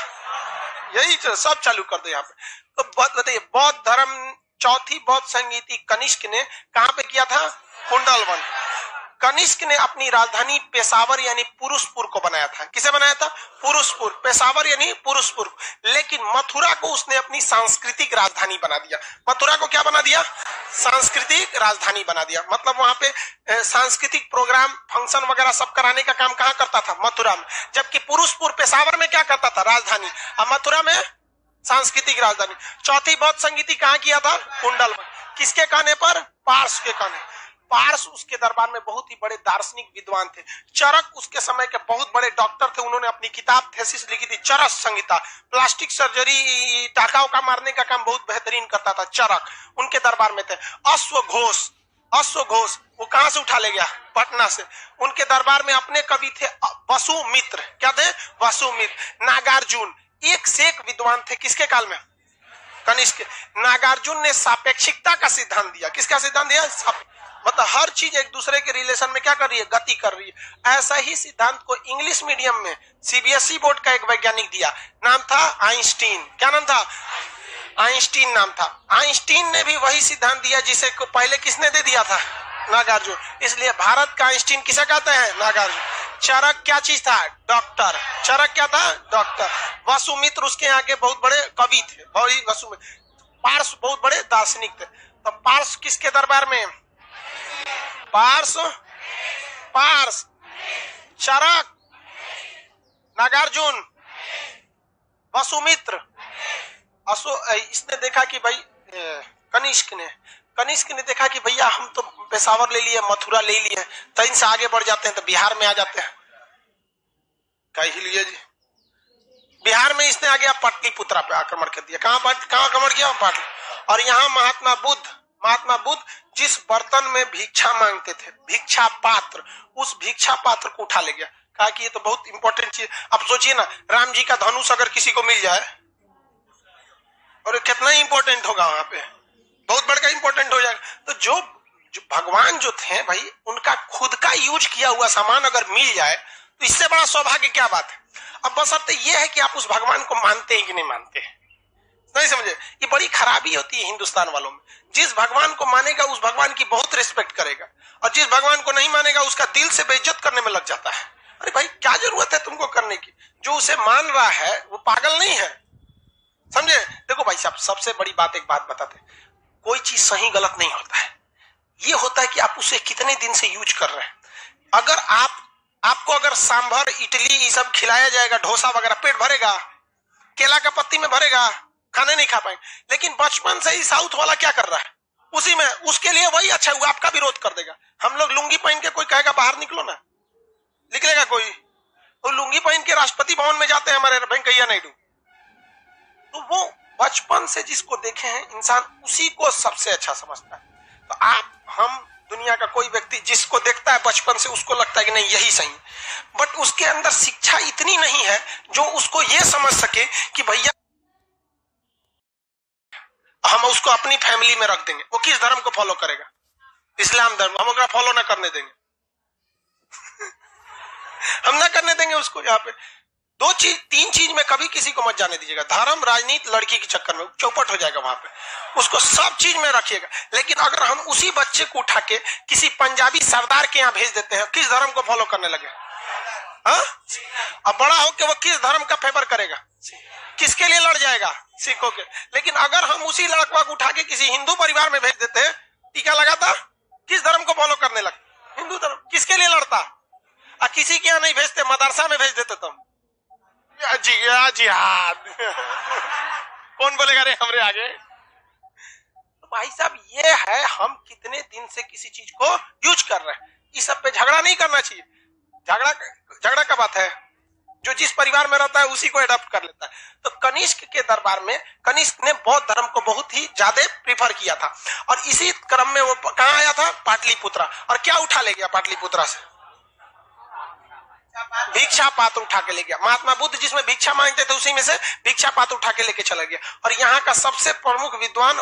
यही सब चालू कर दो यहाँ पे। तो बताइए, बौद्ध धर्म चौथी बौद्ध संगीति कनिष्क ने कहां पे किया था? कुंडलवन। कनिष्क ने अपनी राजधानी पेशावर यानी पुरुषपुर को बनाया था। किसे बनाया था? पुरुषपुर। पेशावर यानी पुरुषपुर। लेकिन मथुरा को उसने अपनी सांस्कृतिक राजधानी बना दिया। मथुरा को क्या बना दिया? सांस्कृतिक राजधानी बना दिया। मतलब वहां पे सांस्कृतिक प्रोग्राम, फंक्शन वगैरह सब कराने का काम कहाँ करता था? मथुरा में। जबकि पुरुषपुर पेशावर में क्या करता था? राजधानी। और मथुरा में सांस्कृतिक राजधानी। चौथी बौद्ध संगीति कहाँ किया था? कुंडलवन। किसके कहने पर? पार्स के कहने। पार्स उसके दरबार में बहुत ही बड़े दार्शनिक विद्वान थे। चरक उसके समय के बहुत बड़े डॉक्टर थे। उन्होंने अपनी किताब थेसिस लिखी थी, चरक संहिता। प्लास्टिक सर्जरी, टाका उका मारने का काम बहुत बेहतरीन करता था चरक, उनके दरबार में थे। अश्वघोष वो कहां से उठा ले गया? पटना से। उनके दरबार में अपने कवि थे वसुमित्र। क्या थे? वसुमित्र। नागार्जुन, एक से एक विद्वान थे। किसके काल में? कनिष्क। नागार्जुन ने सापेक्षिकता का सिद्धांत दिया। किसका सिद्धांत दिया? मतलब हर चीज एक दूसरे के रिलेशन में क्या कर रही है? गति कर रही है। ऐसा ही सिद्धांत को इंग्लिश मीडियम में सीबीएसई बोर्ड का एक वैज्ञानिक दिया, नाम था आइंस्टीन। क्या नाम था? आइंस्टीन नाम था। आइंस्टीन ने भी वही सिद्धांत दिया जिसे पहले किसने दे दिया था? नागार्जुन। इसलिए भारत का आइंस्टीन किसे कहते हैं? नागार्जुन। चरक क्या चीज था? डॉक्टर। चरक क्या था? डॉक्टर। वसुमित्र उसके आगे बहुत बड़े कवि थे, वसुमित्र। पार्स बहुत बड़े दार्शनिक थे। तो पार्स किसके दरबार में? पार्स, चरक, नागार्जुन, वसुमित्र। इसने देखा कि भाई कनिष्क ने देखा कि भैया हम तो पेशावर ले लिए, मथुरा ले लिए, तो इनसे आगे बढ़ जाते हैं तो बिहार में आ जाते हैं। कही लिए जी, बिहार में इसने आ गया पाटलिपुत्रा पे आक्रमण कर दिया। कहां आक्रमण किया? पाटली। और यहाँ महात्मा बुद्ध जिस बर्तन में भिक्षा मांगते थे, भिक्षा पात्र, उस भिक्षा पात्र को उठा ले गया। कहा कि ये तो बहुत इंपॉर्टेंट चीज। अब सोचिए ना, राम जी का धनुष अगर किसी को मिल जाए और कितना इंपॉर्टेंट होगा, वहां पे बहुत बड़ा इंपॉर्टेंट हो जाएगा। तो जो भगवान जो थे भाई, उनका खुद का यूज किया हुआ सामान अगर मिल जाए तो इससे बड़ा सौभाग्य क्या बात है। अब बस अब तो ये है कि आप उस भगवान को मानते हैं कि नहीं मानते हैं, नहीं समझे। ये बड़ी खराबी होती है हिंदुस्तान वालों में। जिस भगवान को मानेगा उस भगवान की बहुत रिस्पेक्ट करेगा, और जिस भगवान को नहीं मानेगा उसका दिल से बेइज्जत करने में लग जाता है। अरे भाई क्या जरूरत है तुमको करने की? जो उसे मान रहा है वो पागल नहीं है, समझे। देखो भाई साहब, सबसे बड़ी बात एक बात बताते, कोई चीज सही गलत नहीं होता है, ये होता है कि आप उसे कितने दिन से यूज कर रहे हैं। अगर आपको अगर सांभर, इडली ये सब खिलाया जाएगा, डोसा वगैरह, पेट भरेगा? केला का पत्ती में भरेगा? खाने नहीं खा पाएंगे। लेकिन बचपन से ही साउथ वाला क्या कर रहा है, उसी में, उसके लिए वही अच्छा हुआ, आपका विरोध कर देगा। हम लोग लुंगी पहन के, कोई कहेगा बाहर निकलो ना, निकलेगा कोई? तो लुंगी पहन के राष्ट्रपति भवन में जाते हैं हमारे वेंकैया नायडू। तो वो बचपन से जिसको देखे हैं इंसान, उसी को सबसे अच्छा समझता है। तो हम दुनिया का कोई व्यक्ति जिसको देखता है बचपन से, उसको लगता है कि नहीं यही सही है, बट उसके अंदर शिक्षा इतनी नहीं है जो उसको ये समझ सके कि भैया हम उसको अपनी फैमिली में रख देंगे। वो किस धर्म को फॉलो करेगा? इस्लाम धर्म। हम उसका फॉलो ना करने देंगे हम ना करने देंगे उसको। यहाँ पे तीन चीज में कभी किसी को मत जाने दीजिएगा। धर्म, राजनीति, लड़की के चक्कर में चौपट हो जाएगा वहां पे। उसको सब चीज में रखिएगा। लेकिन अगर हम उसी बच्चे को उठा के किसी पंजाबी सरदार के यहाँ भेज देते हैं, किस धर्म को फॉलो करने लगे? हाँ, अब बड़ा हो के वो किस धर्म का फेवर करेगा? किसके लिए लड़ जाएगा? सिखों के। लेकिन अगर हम उसी लड़का को उठा के किसी हिंदू परिवार में भेज देते हैं, टीका लगाता, किस धर्म को फॉलो करने लगे? हिंदू धर्म। किसके लिए लड़ता? किसी के यहाँ नहीं भेजते, मदरसा में भेज देते तुम। जिहाद कौन बोलेगा रे हमरे आगे? तो भाई साहब ये है, हम कितने दिन से किसी चीज को यूज कर रहे हैं। इस सब पे झगड़ा नहीं करना चाहिए। झगड़ा का बात है, जो जिस परिवार में रहता है उसी को एडॉप्ट कर लेता है। तो कनिष्क के दरबार में कनिष्क ने बौद्ध धर्म को बहुत ही ज्यादा प्रीफर किया था, और इसी क्रम में वो कहाँ आया था? पाटलिपुत्रा। और क्या उठा ले गया पाटलिपुत्रा से? भिक्षा पात्र उठा के ले गया। महात्मा बुद्ध जिसमें भिक्षा मांगते थे उसी में से भिक्षा पात्र उठा के लेके चला गया। और यहाँ का सबसे प्रमुख विद्वान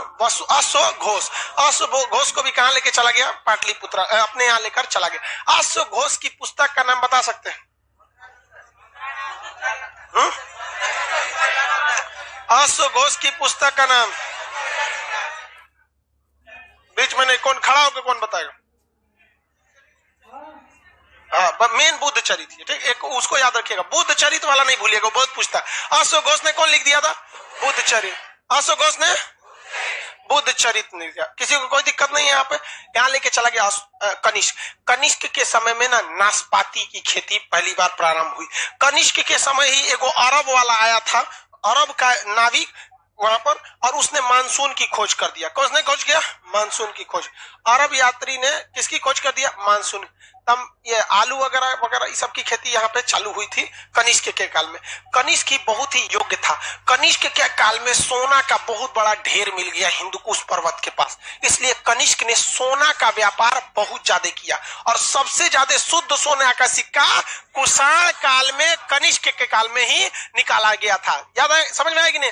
अश्वघोष को भी कहाँ लेके चला गया? पाटलिपुत्रा, अपने यहाँ लेकर चला गया। अश्वघोष की पुस्तक का नाम बता सकते हैं? अश्वघोष की पुस्तक का नाम बीच में नहीं, कौन खड़ा होकर कौन बताएगा? हाँ, मेन बुद्ध चरित है, ठीक। एक उसको याद रखिएगा, बुद्ध चरित वाला नहीं भूलिएगा, बहुत पूछता है। अश्वघोष ने कौन लिख दिया था? बुद्ध चरित। अश्वघोष ने बुद्ध चरित नहीं दिया। किसी को कोई दिक्कत नहीं है। यहाँ पे यहाँ लेके चला गया कनिष्क के समय में ना नाशपाती की खेती पहली बार प्रारंभ हुई। कनिष्क के समय ही एगो अरब वाला आया था, अरब का नाविक वहां पर, और उसने मानसून की खोज कर दिया। कौन ने खोज किया? मानसून की खोज। अरब यात्री ने किसकी खोज कर दिया? मानसून। तब ये आलू वगैरह वगैरह इस सब की खेती यहाँ पे चालू हुई थी कनिष्क के काल में। कनिष्क ही बहुत ही योग्य था। कनिष्क के काल में सोना का बहुत बड़ा ढेर मिल गया हिंदुकुश पर्वत के पास, इसलिए कनिष्क ने सोना का व्यापार बहुत ज्यादा किया। और सबसे ज्यादा शुद्ध सोना का सिक्का कुषाण काल में, कनिष्क के काल में ही निकाला गया था। याद है, समझ में आया कि नहीं?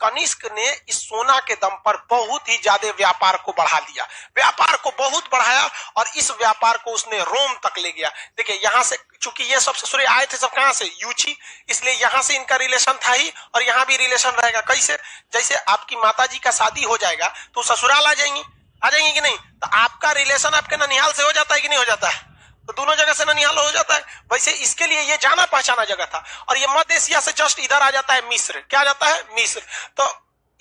कनिष्क ने इस सोना के दम पर बहुत ही ज्यादा व्यापार को बढ़ा दिया, व्यापार को बहुत बढ़ाया, और इस व्यापार को उसने रोम तक ले गया। देखिए यहाँ से, चूंकि ये सब ससुरे आए थे सब कहां से? यूची, इसलिए यहाँ से इनका रिलेशन था ही, और यहाँ भी रिलेशन रहेगा। कैसे? जैसे आपकी माता जी का शादी हो जाएगा तो ससुराल आ जाएंगी कि नहीं? तो आपका रिलेशन आपके ननिहाल से हो जाता है कि नहीं हो जाता है? तो दोनों जगह से ननिहाल हो जाता है। वैसे इसके लिए ये जाना पहचाना जगह था, और ये मध्य एशिया से जस्ट इधर आ जाता है मिस्र। क्या आ जाता है? मिस्र। तो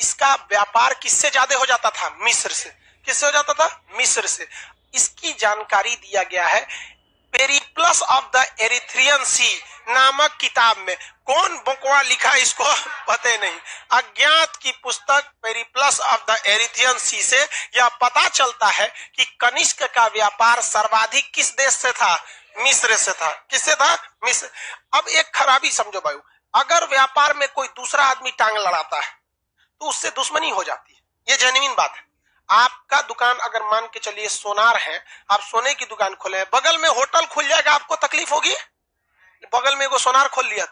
इसका व्यापार किससे ज्यादा हो जाता था? मिस्र से। किससे हो जाता था? मिस्र से। इसकी जानकारी दिया गया है पेरिप्लस ऑफ द एरिथ्रियन सी नामक किताब में। कौन बकवा लिखा इसको पता नहीं। अज्ञात की पुस्तक पेरिप्लस ऑफ द एरिथ्रियन सी से यह पता चलता है कि कनिष्क का व्यापार सर्वाधिक किस देश से था? मिस्र से था। किससे था? मिस्र। अब एक खराबी समझो भाई, अगर व्यापार में कोई दूसरा आदमी टांग लड़ाता है तो उससे दुश्मनी हो जाती है। ये जेन्युइन बात है। आपका दुकान अगर मान के चलिए सोनार है, आप सोने की दुकान खोले हैं, बगल में होटल खुल जाएगा, आपको तकलीफ होगी? बगल में एगो सोनार खोल लिया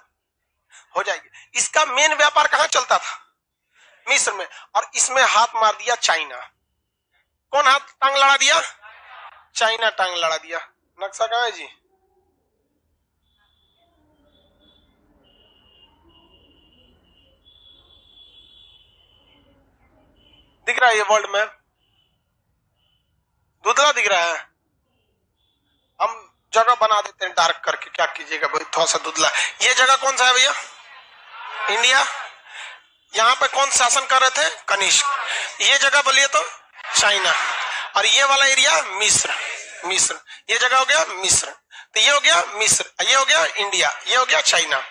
हो जाएगी। इसका मेन व्यापार कहां चलता था? मिस्र में। और इसमें हाथ मार दिया चाइना। कौन हाथ टांग लड़ा दिया? चाइना टांग लड़ा दिया। नक्शा कहां है जी? दिख रहा है ये वर्ल्ड मैप? धुंधला दिख रहा है। हम जगह बना देते हैं डार्क करके, क्या कीजिएगा भाई, थोड़ा सा धुंधला। ये जगह कौन सा है भैया? इंडिया। यहाँ पे कौन शासन कर रहे थे? कनिष्क। ये जगह बोलिए तो चाइना। और ये वाला एरिया मिस्र। मिस्र। ये जगह हो गया मिस्र। तो ये हो गया मिस्र, ये हो गया इंडिया, ये हो गया चाइना।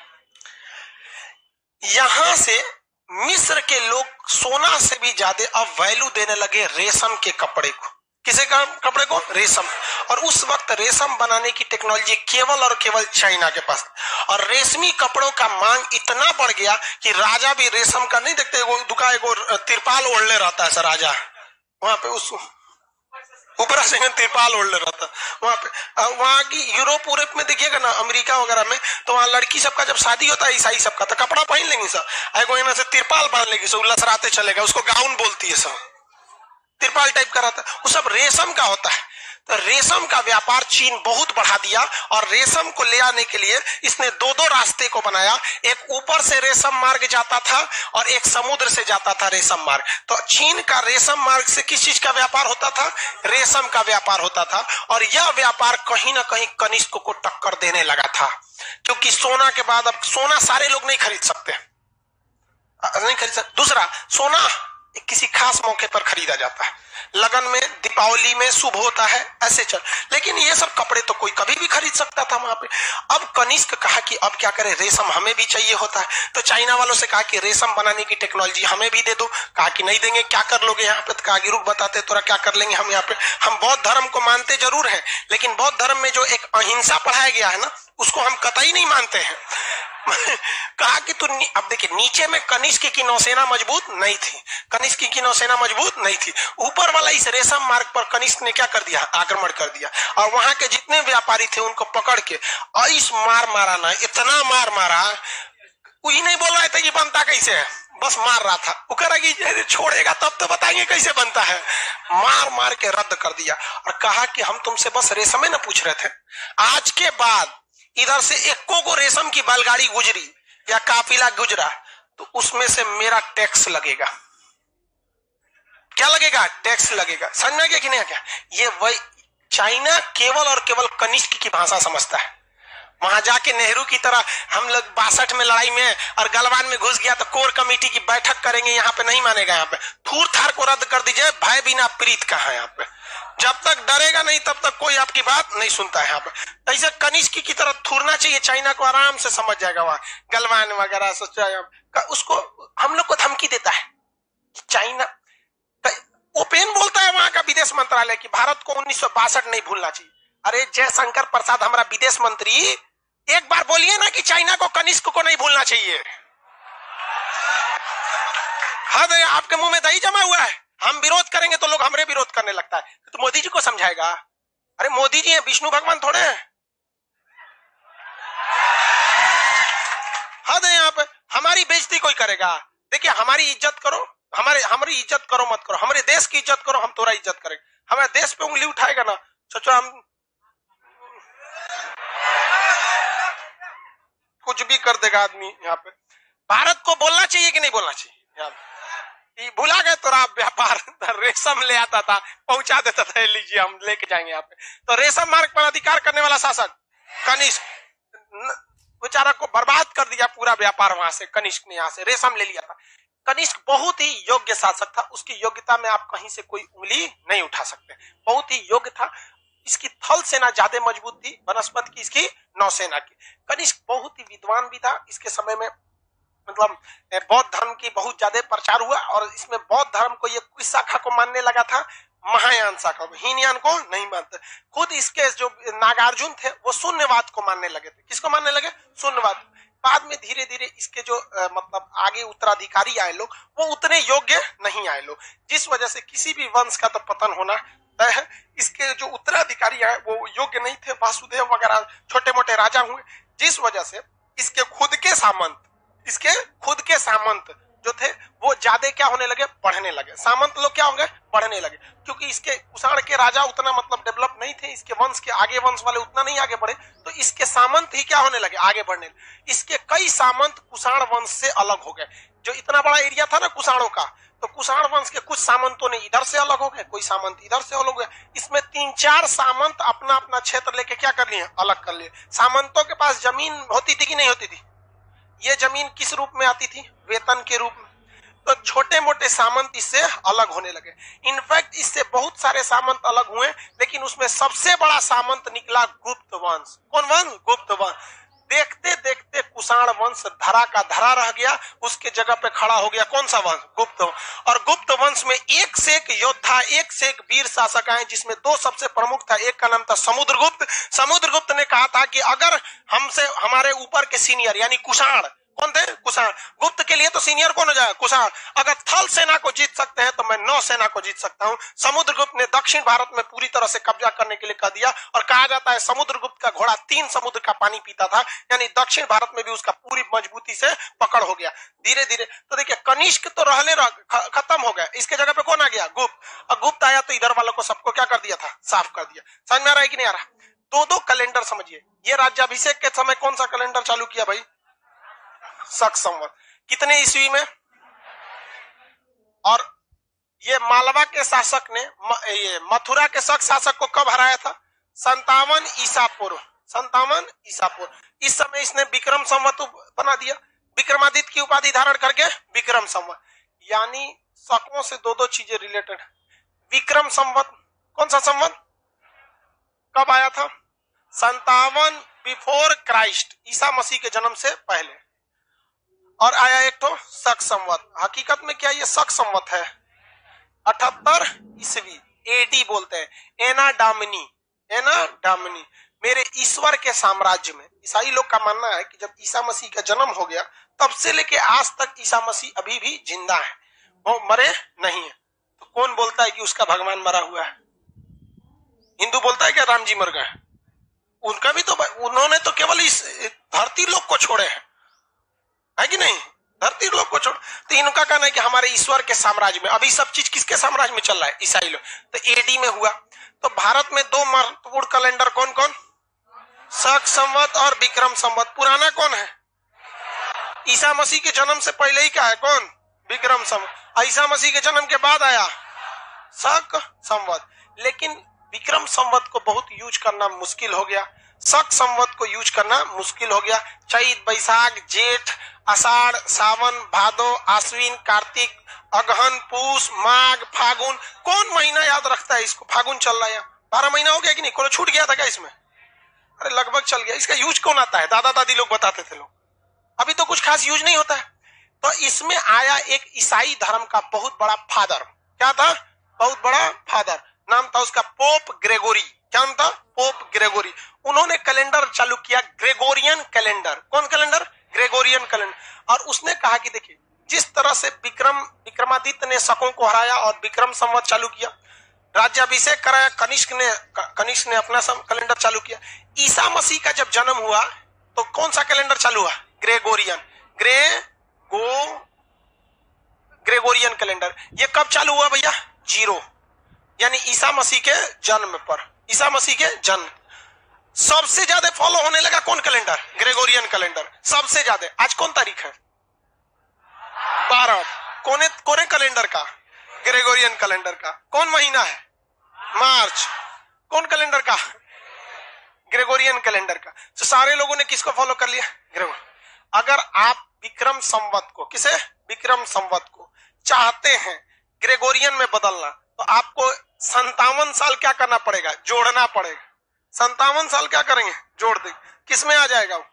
यहां से मिस्र के लोग सोना से भी ज्यादा अब वैल्यू देने लगे रेशम के कपड़े को। किसे कपड़े को? रेशम। और उस वक्त रेशम बनाने की टेक्नोलॉजी केवल और केवल चाइना के पास। और रेशमी कपड़ों का मांग इतना बढ़ गया कि राजा भी रेशम का नहीं देखते, एगो तिरपाल ओढ़ले रहता है सर राजा, वहां पे उस ऊपर से तिरपाल ओढ़ रहता वहां पे। वहां की यूरोप में देखिएगा ना, अमेरिका वगैरह में, तो वहां लड़की सबका जब शादी होता है ईसाई सबका, तो कपड़ा पहन लेंगे सब, एगो यहाँ से तिरपाल बांध लेगी सब, लसराते चलेगा, उसको गाउन बोलती है सब, तिरपाल टाइप का रहता है, वो सब रेशम का होता है। तो रेशम का व्यापार चीन बहुत बढ़ा दिया, और रेशम को ले आने के लिए इसने दो दो रास्ते को बनाया। एक ऊपर से रेशम मार्ग जाता था और एक समुद्र से जाता था रेशम मार्ग। तो चीन का रेशम मार्ग से किस चीज का व्यापार होता था? रेशम का व्यापार होता था। और यह व्यापार कहीं ना कहीं कनिष्क को टक्कर देने लगा था, क्योंकि सोना के बाद अब सोना सारे लोग नहीं खरीद सकते, नहीं खरीद सकते। दूसरा, सोना किसी खास मौके पर खरीदा जाता है, लगन में, दीपावली में शुभ होता है, ऐसे चल। लेकिन ये सब कपड़े तो कोई कभी भी खरीद सकता था वहां पे। अब कनिष्क कहा कि अब क्या करें, रेशम हमें भी चाहिए होता है। तो चाइना वालों से कहा कि रेशम बनाने की टेक्नोलॉजी हमें भी दे दो। कहा कि नहीं देंगे। क्या कर लोगे यहाँ पे? तो कहा कि रुक बताते तोरा क्या कर लेंगे हम यहाँ पे। हम बौद्ध धर्म को मानते जरूर है, लेकिन बौद्ध धर्म में जो एक अहिंसा पढ़ाया गया है ना, उसको हम कतई नहीं मानते हैं। कहा कि तू अब देखिए, नीचे में कनिष्क की नौसेना मजबूत नहीं थी, कनिष्क की नौसेना मजबूत नहीं थी। ऊपर वाला इस रेशम मार्ग पर कनिष्क ने क्या कर दिया? आक्रमण कर दिया। और वहां के जितने व्यापारी थे उनको पकड़ के ऐस मार मारा ना, इतना मार मारा, कोई नहीं बोल रहा था कि बनता कैसे है, बस मार रहा था। वो कह रहा कि छोड़ेगा तब तो बताएंगे कैसे बनता है। मार मार के रद्द कर दिया और कहा कि हम तुमसे बस रेशम ही ना पूछ रहे थे, आज के बाद इधर से एक्को को रेशम की बैलगाड़ी गुजरी या काफिला गुजरा तो उसमें से मेरा टैक्स लगेगा। क्या लगेगा? टैक्स लगेगा। समझ में गया कि नहीं? क्या ये वही चाइना केवल और केवल कनिष्क की भाषा समझता है। वहां जाके नेहरू की तरह हम लोग 62 में लड़ाई में और गलवान में घुस गया तो कोर कमेटी की बैठक करेंगे, यहाँ पे नहीं मानेगा। यहाँ पे थूर थार को रद्द कर दीजिए, भय बिना प्रीत का है। यहाँ पे जब तक डरेगा नहीं तब तक कोई आपकी बात नहीं सुनता है। यहाँ पे ऐसे कनिष्क की तरह थूरना चाहिए, चाइना को आराम से समझ जाएगा। वहां गलवान वगैरह सोचा उसको हम लोग को धमकी देता है। चाइना ओपन बोलता है वहां का विदेश मंत्रालय की भारत को 1962 नहीं भूलना चाहिए। अरे जयशंकर प्रसाद हमारा विदेश मंत्री, एक बार बोलिए ना कि चाइना को कनिष्क को नहीं भूलना चाहिए। हद है, आपके मुंह में दही जमा हुआ है। हम विरोध करेंगे तो लोग हमरे विरोध करने लगता है। तो मोदी जी को समझाएगा। अरे मोदी जी हैं, विष्णु भगवान थोड़े हैं। हद है, यहाँ पे हमारी बेइज्जती कोई करेगा? देखिए, हमारी इज्जत करो, हमारी इज्जत करो मत करो, हमारे देश की इज्जत करो, हम तोरा इज्जत करेंगे। हमारे देश पे उंगली उठाएगा ना, सोचो हम कुछ भी कर देगा आदमी। यहाँ पे भारत को बोलना चाहिए कि नहीं बोलना चाहिए? यहाँ भुला गए तो आप व्यापार रेशम ले आता था, पहुंचा देता था, लीजिए हम लेके जाएंगे यहाँ पे। तो रेशम मार्ग पर अधिकार करने वाला शासक कनिष्क, बेचारा को बर्बाद कर दिया पूरा व्यापार वहां से। कनिष्क ने यहाँ से रेशम ले लिया था। कनिष्क बहुत ही योग्य शासक था, उसकी योग्यता में आप कहीं से कोई उंगली नहीं उठा सकते, बहुत ही योग्य था। इसकी थल सेना ज्यादा मजबूत थी वनस्पति की इसकी नौसेना की। कनिष्क बहुत ही विद्वान भी था। इसके समय में मतलब बौद्ध धर्म की बहुत ज्यादा प्रचार हुआ और इसमें बौद्ध धर्म को ये किस शाखा को मानने लगा था, महायान शाखा को, हीनयान को नहीं मानते। खुद इसके जो नागार्जुन थे वो शून्यवाद को मानने लगे थे। किसको मानने लगे? शून्यवाद। बाद में धीरे धीरे इसके जो मतलब आगे उत्तराधिकारी आए लोग वो उतने योग्य नहीं आए लोग, जिस वजह से किसी भी वंश का तो पतन होना तय है। इसके जो उत्तराधिकारी आए वो योग्य नहीं थे, वासुदेव वगैरह छोटे मोटे राजा हुए, जिस वजह से इसके खुद के सामंत जो थे वो ज्यादा क्या होने लगे, बढ़ने लगे। सामंत लोग क्या होंगे, बढ़ने लगे, क्योंकि इसके कुषाण के राजा उतना मतलब डेवलप नहीं थे, इसके वंश के आगे वंश वाले उतना नहीं आगे बढ़े, तो इसके सामंत ही क्या होने लगे, आगे बढ़ने लगे। इसके कई सामंत कुषाण वंश से अलग हो गए। जो इतना बड़ा एरिया था ना कुषाणों का, तो कुषाण वंश के कुछ सामंतों ने इधर से अलग हो गए, कोई सामंत इधर से अलग हो गए। इसमें 3-4 सामंत अपना अपना क्षेत्र लेके क्या कर लिए, अलग कर लिए। सामंतों के पास जमीन होती थी कि नहीं होती थी? ये जमीन किस रूप में आती थी, वेतन के रूप में। तो छोटे मोटे सामंत इससे अलग होने लगे। इनफैक्ट इससे बहुत सारे सामंत अलग हुए, लेकिन उसमें सबसे बड़ा सामंत निकला गुप्त वंश। कौन वंश? गुप्त वंश। देखते देखते कुषाण वंश धरा का धरा रह गया, उसके जगह पे खड़ा हो गया कौन सा वंश? गुप्त वंश। और गुप्त वंश में एक से एक योद्धा, एक से एक वीर शासक आए, जिसमें 2 सबसे प्रमुख था। एक का नाम था समुद्रगुप्त। समुद्रगुप्त ने कहा था कि अगर हमसे हमारे ऊपर के सीनियर यानी कुषाण, कौन थे? कुषाण। गुप्त के लिए तो सीनियर कौन हो जाएगा? कुषाण। अगर थल सेना को जीत सकते हैं तो मैं नौ सेना को जीत सकता हूं। समुद्रगुप्त ने दक्षिण भारत में पूरी तरह से कब्जा करने के लिए कह दिया, और कहा जाता है समुद्रगुप्त का घोड़ा 3 समुद्र का पानी पीता था, यानी दक्षिण भारत में भी उसका पूरी मजबूती से पकड़ हो गया धीरे धीरे। तो देखिए कनिष्क तो खत्म हो गया, इसके जगह पे कौन आ गया? गुप्त। और गुप्त आया तो इधर वालों को सबको क्या कर दिया था? साफ कर दिया। समझ में आ रहा है कि नहीं आ रहा? 2-2 कैलेंडर समझिए। ये राज्याभिषेक के समय कौन सा कैलेंडर चालू किया भाई? शक संवत। कितने ईस्वी में? और ये मालवा के शासक ने ये मथुरा के शक शासक को कब हराया था? 57 ईसा पूर्व। 57 ईसा पूर्व। इस समय इसने विक्रम संवत बना दिया, विक्रमादित्य की उपाधि धारण करके विक्रम संवत। यानी शकों से 2-2 चीजें रिलेटेड। विक्रम संवत कौन सा संवत कब आया था? 57 बिफोर क्राइस्ट, ईसा मसीह के जन्म से पहले। और आया एक तो शक संवत। हकीकत में क्या ये शक संवत है? 78 ईस्वी, एडी बोलते हैं, एना डामिनी। मेरे ईश्वर के साम्राज्य में ईसाई लोग का मानना है कि जब ईसा मसीह का जन्म हो गया तब से लेके आज तक ईसा मसीह अभी भी जिंदा है, वो मरे नहीं है। तो कौन बोलता है कि उसका भगवान मरा हुआ है? हिंदू बोलता है क्या राम जी मर गए? उनका भी तो, उन्होंने तो केवल इस धरती लोक को छोड़े हैं, है कि नहीं? धरती लोग को छोड़। तो इनका कहना है कि हमारे ईश्वर के साम्राज्य में। अभी सब चीज किसके साम्राज्य में चल रहा है? ईसाई लोग। तो एडी में हुआ। तो भारत में 2 महत्वपूर्ण कैलेंडर कौन कौन? शक संवत और विक्रम संवत। पुराना कौन है? ईसा मसीह के जन्म से पहले ही क्या है? कौन? विक्रम संवत। ईसा मसीह के जन्म के बाद आया शक संवत। लेकिन विक्रम संवत को बहुत यूज करना मुश्किल हो गया, शक संवत को यूज करना मुश्किल हो गया। चैत, बैसाख, जेठ, आषाढ़, सावन, भादो, आश्विन, कार्तिक, अगहन, पूस, माघ, फागुन। कौन महीना याद रखता है इसको? फागुन चल रहा है, 12 महीना हो गया कि नहीं? कौन छूट गया था क्या इसमें? अरे लगभग चल गया। इसका यूज कौन आता है? दादा दादी लोग बताते थे लोग। अभी तो कुछ खास यूज नहीं होता है। तो इसमें आया एक ईसाई धर्म का बहुत बड़ा फादर। क्या था? बहुत बड़ा फादर। नाम था उसका पोप ग्रेगोरी। क्या नाम था? Pope Gregory. उन्होंने कैलेंडर चालू किया, ग्रेगोरियन कैलेंडर। कौन कैलेंडर? Gregorian calendar. और उसने कहा कि देखिए जिस तरह से विक्रमादित्य ने शकों को हराया और विक्रम संवत चालू किया, राज्याभिषेक कराया, कनिष्क ने अपना कैलेंडर चालू किया। ईसा मसीह का जब जन्म हुआ तो कौन सा कैलेंडर चालू हुआ? ग्रेगोरियन। Gregorian calendar. ये कब चालू हुआ भैया? 0, यानी ईसा मसीह के जन्म पर। ईसा मसीह के जन्म सबसे ज्यादा फॉलो होने लगा कौन कैलेंडर? ग्रेगोरियन कैलेंडर सबसे ज्यादा। आज कौन तारीख है? 12। कोने कैलेंडर का, ग्रेगोरियन कैलेंडर का। कौन महीना है? मार्च। कौन कैलेंडर का? ग्रेगोरियन कैलेंडर का। तो सारे लोगों ने किसको फॉलो कर लिया? ग्रेगोरियन। अगर आप विक्रम संवत को, किसे? विक्रम संवत को चाहते हैं ग्रेगोरियन में बदलना, तो आपको 57 साल क्या करना पड़ेगा? जोड़ना पड़ेगा। 57 साल क्या करेंगे? जोड़ देंगे। किसमें आ जाएगा वो?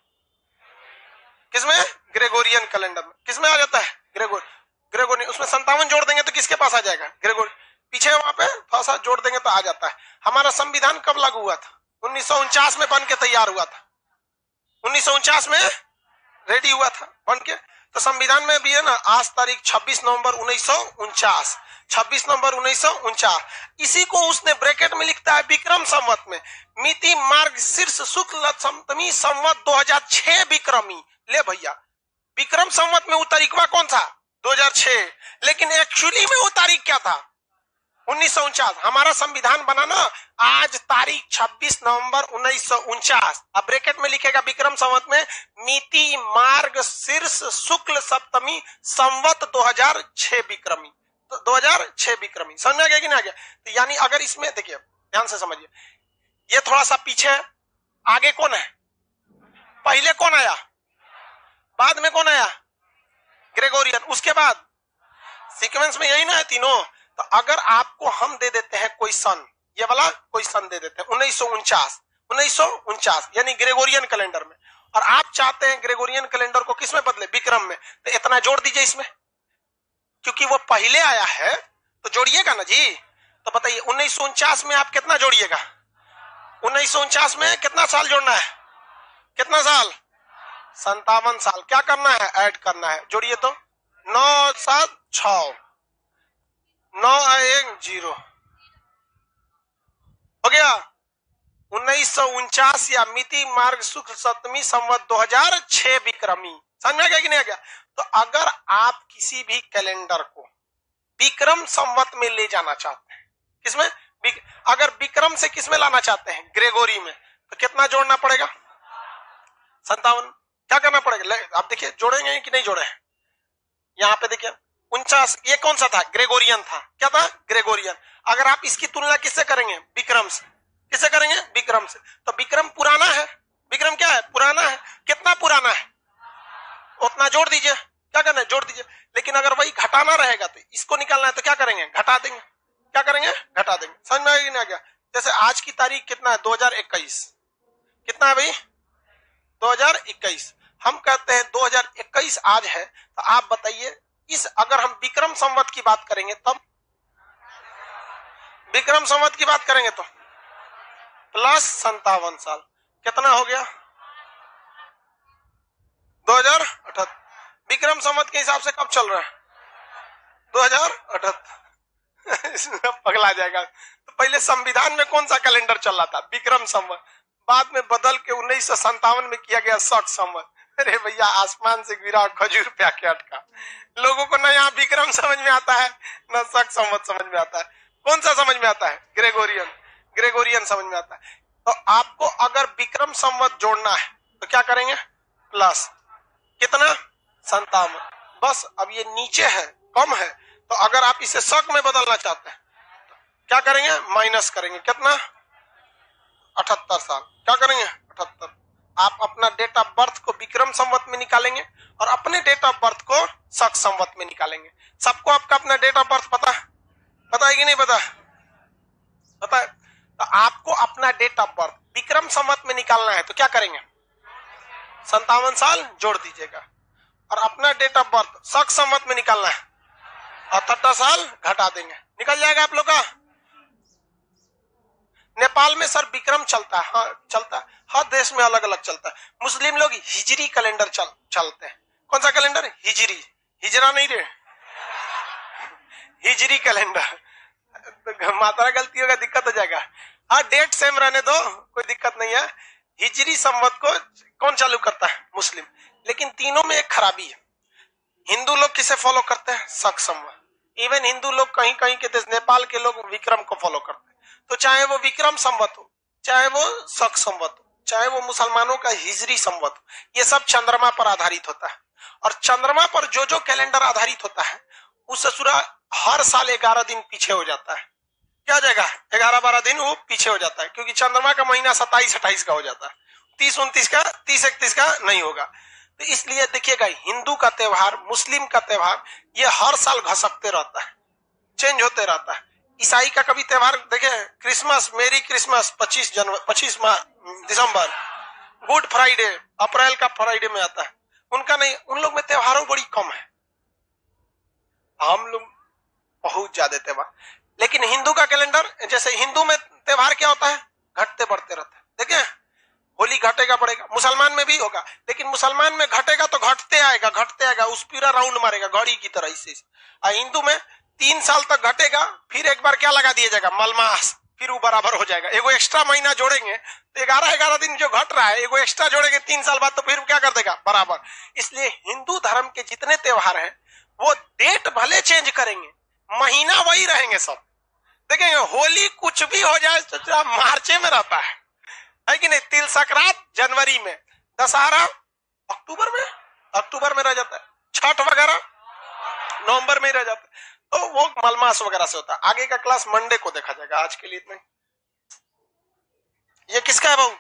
किसमें? ग्रेगोरियन कैलेंडर में। किसमें आ जाता है? ग्रेगोरियन। उसमें 57 जोड़ देंगे तो किसके पास आ जाएगा? ग्रेगोरियन। पीछे वहां पे थोड़ा सा जोड़ देंगे तो आ जाता है। हमारा संविधान कब लागू हुआ था? 1949 में बन के तैयार हुआ था। 1949 में रेडी हुआ था बन के। तो संविधान में भी है ना, आज तारीख 26 नवंबर 1949, 26 नवंबर 1949। इसी को उसने ब्रैकेट में लिखता है विक्रम संवत में, मिति मार्ग शीर्ष शुक्ल सप्तमी संवत 2006 विक्रमी। ले भैया, विक्रम संवत में वो तारीखवा कौन था? 2006। लेकिन एक्चुअली में वो तारीख क्या था? 1949। हमारा संविधान बना ना आज तारीख 26 नवंबर 1949। अब ब्रैकेट में लिखेगा विक्रम संवत में मिति मार्ग शीर्ष शुक्ल सप्तमी संवत 2006 विक्रमी। तो 2006 विक्रमी। समझ में आ गया कि नहीं आ गया? तो यानी अगर इसमें देखिए, ध्यान से समझिए, ये थोड़ा सा पीछे है, आगे कौन है? पहले कौन आया? बाद में कौन आया? ग्रेगोरियन। उसके बाद सीक्वेंस में यही ना है तीनों। तो अगर आपको हम दे देते हैं कोई सन, ये वाला कोई सन दे देते हैं 1949 यानी ग्रेगोरियन कैलेंडर में, और आप चाहते हैं ग्रेगोरियन कैलेंडर को किस में बदले? विक्रम में। तो इतना जोड़ दीजिए इसमें, क्योंकि वो पहले आया है तो जोड़िएगा ना जी। तो बताइए 1949 में आप कितना जोड़िएगा? 1949 में कितना साल जोड़ना है? कितना साल? 57 साल। क्या करना है? ऐड करना है। जोड़िए तो 9 7 6 9 1 0 हो गया। 1949 या मिति मार्ग शुक्ल सप्तमी संवत 2006 विक्रमी। समझ में आ गया कि नहीं आ गया? तो अगर आप किसी भी कैलेंडर को विक्रम संवत में ले जाना चाहते हैं, किसमें? अगर विक्रम से किसमें लाना चाहते हैं? ग्रेगोरी में। तो कितना जोड़ना पड़ेगा? 57। क्या करना पड़ेगा? आप देखिए जोड़ेंगे कि नहीं जोड़े? यहाँ पे देखिए 49, ये कौन सा था? ग्रेगोरियन था। क्या था? ग्रेगोरियन। अगर आप इसकी तुलना किससे करेंगे? विक्रम से। किससे करेंगे? विक्रम से। तो विक्रम पुराना है। विक्रम क्या है? पुराना है। कितना पुराना है? उतना जोड़ दीजिए। क्या करना है? जोड़ दीजिए। लेकिन अगर वही घटाना रहेगा तो इसको निकालना है तो क्या करेंगे? घटा देंगे। क्या करेंगे? घटा देंगे। समझ में आ गया? जैसे आज की तारीख कितना है? 2021। कितना है भाई? 2021। हम कहते हैं 2021 आज है, तो आप बताइए इस अगर हम विक्रम संवत की बात करेंगे तब, विक्रम संवत की बात करेंगे तो प्लस 57 साल। कितना हो गया? 2078। विक्रम संवत के हिसाब से कब चल रहा है? 2078। पगला जाएगा। तो पहले संविधान में कौन सा कैलेंडर चल रहा था? विक्रम संवत। बाद में बदल के 1957 में किया गया शक संवत। अरे भैया, आसमान से गिरा खजूर पे आके अटका। लोगों को ना यहाँ विक्रम समझ में आता है ना शक संवत समझ में आता है। कौन सा समझ में आता है? ग्रेगोरियन समझ में आता है। तो आपको अगर विक्रम संवत जोड़ना है तो क्या करेंगे? प्लस कितना? 57। बस अब ये नीचे है, कम है, तो अगर आप इसे शक में बदलना चाहते हैं तो क्या करेंगे? माइनस करेंगे। कितना? 78 साल। क्या करेंगे? 78। आप अपना डेट ऑफ बर्थ को विक्रम संवत में निकालेंगे और अपने डेट ऑफ बर्थ को शक संवत में निकालेंगे। सबको आपका अपना डेट ऑफ बर्थ पता है? पता है कि नहीं पता? पता है। तो आपको अपना date of birth Vikram Samvat में निकालना है तो क्या करेंगे? 57 साल जोड़ दीजिएगा। और अपना डेट ऑफ बर्थ शक संवत में निकालना है और 78 साल घटा देंगे। निकल जाएगा आप लोग का। नेपाल में सर विक्रम चलता है। हाँ चलता है, हर देश में अलग अलग चलता है। मुस्लिम लोग हिजरी कैलेंडर चलते हैं। कौन सा कैलेंडर? हिजरी। हिजरा नहीं रे, हिजरी कैलेंडर। मात्रा गलती होगा दिक्कत हो जाएगा। हाँ डेट सेम रहने दो, कोई दिक्कत नहीं है। हिजरी संवत को कौन चालू करता है? मुस्लिम। लेकिन तीनों में एक खराबी है। हिंदू लोग किसे फॉलो करते हैं? शक संवत। इवन हिंदू लोग कहीं कहीं के देश, नेपाल के लोग विक्रम को फॉलो करते हैं। तो चाहे वो विक्रम संवत हो, चाहे वो शक संवत हो, चाहे वो मुसलमानों का हिजरी संवत हो, ये सब चंद्रमा पर आधारित होता है। और चंद्रमा पर जो जो कैलेंडर आधारित होता है वो ससुरा हर साल 11 दिन पीछे हो जाता है। क्या हो जाएगा? 11-12 दिन वो पीछे हो जाता है, क्योंकि चंद्रमा का महीना 27-28 का हो जाता है, 30-29 का, 30-31 का नहीं होगा। तो इसलिए देखिएगा, हिंदू का त्योहार, मुस्लिम का त्योहार, ये हर साल घसकते रहता है, चेंज होते रहता है। ईसाई का कभी त्योहार देखे, क्रिसमस, मेरी क्रिसमस 25 दिसंबर, गुड फ्राइडे अप्रैल का फ्राइडे में आता है, उनका नहीं, उन लोग में त्योहारों बड़ी कम है, हम लोग बहुत ज्यादा त्योहार। लेकिन हिंदू का कैलेंडर, जैसे हिंदू में त्योहार क्या होता है, घटते बढ़ते रहता है। देखिए, होली घटेगा बढ़ेगा, मुसलमान में भी होगा, लेकिन मुसलमान में घटेगा तो घटते आएगा, उस पूरा राउंड मारेगा घड़ी की तरह इससे। हिंदू में 3 साल तक घटेगा, फिर एक बार क्या लगा दिया जाएगा, मलमास, फिर वो बराबर हो जाएगा। एगो एक्स्ट्रा महीना जोड़ेंगे तो 11-11 दिन जो घट रहा है, एगो एक्स्ट्रा जोड़ेंगे 3 साल बाद, तो फिर क्या कर देगा, बराबर। इसलिए हिंदू धर्म के जितने त्योहार हैं, वो डेट भले चेंज करेंगे, महीना वही रहेंगे सब। देखेंगे, होली कुछ भी हो जाए तो मार्चे में रहता है कि नहीं, तिल संक्रांत जनवरी में, दशहरा अक्टूबर में रह जाता है, छठ वगैरह नवंबर में रह जाता है। तो वो मलमास वगैरह से होता है। आगे का क्लास मंडे को देखा जाएगा, आज के लिए इतना। ये किसका है भाऊ?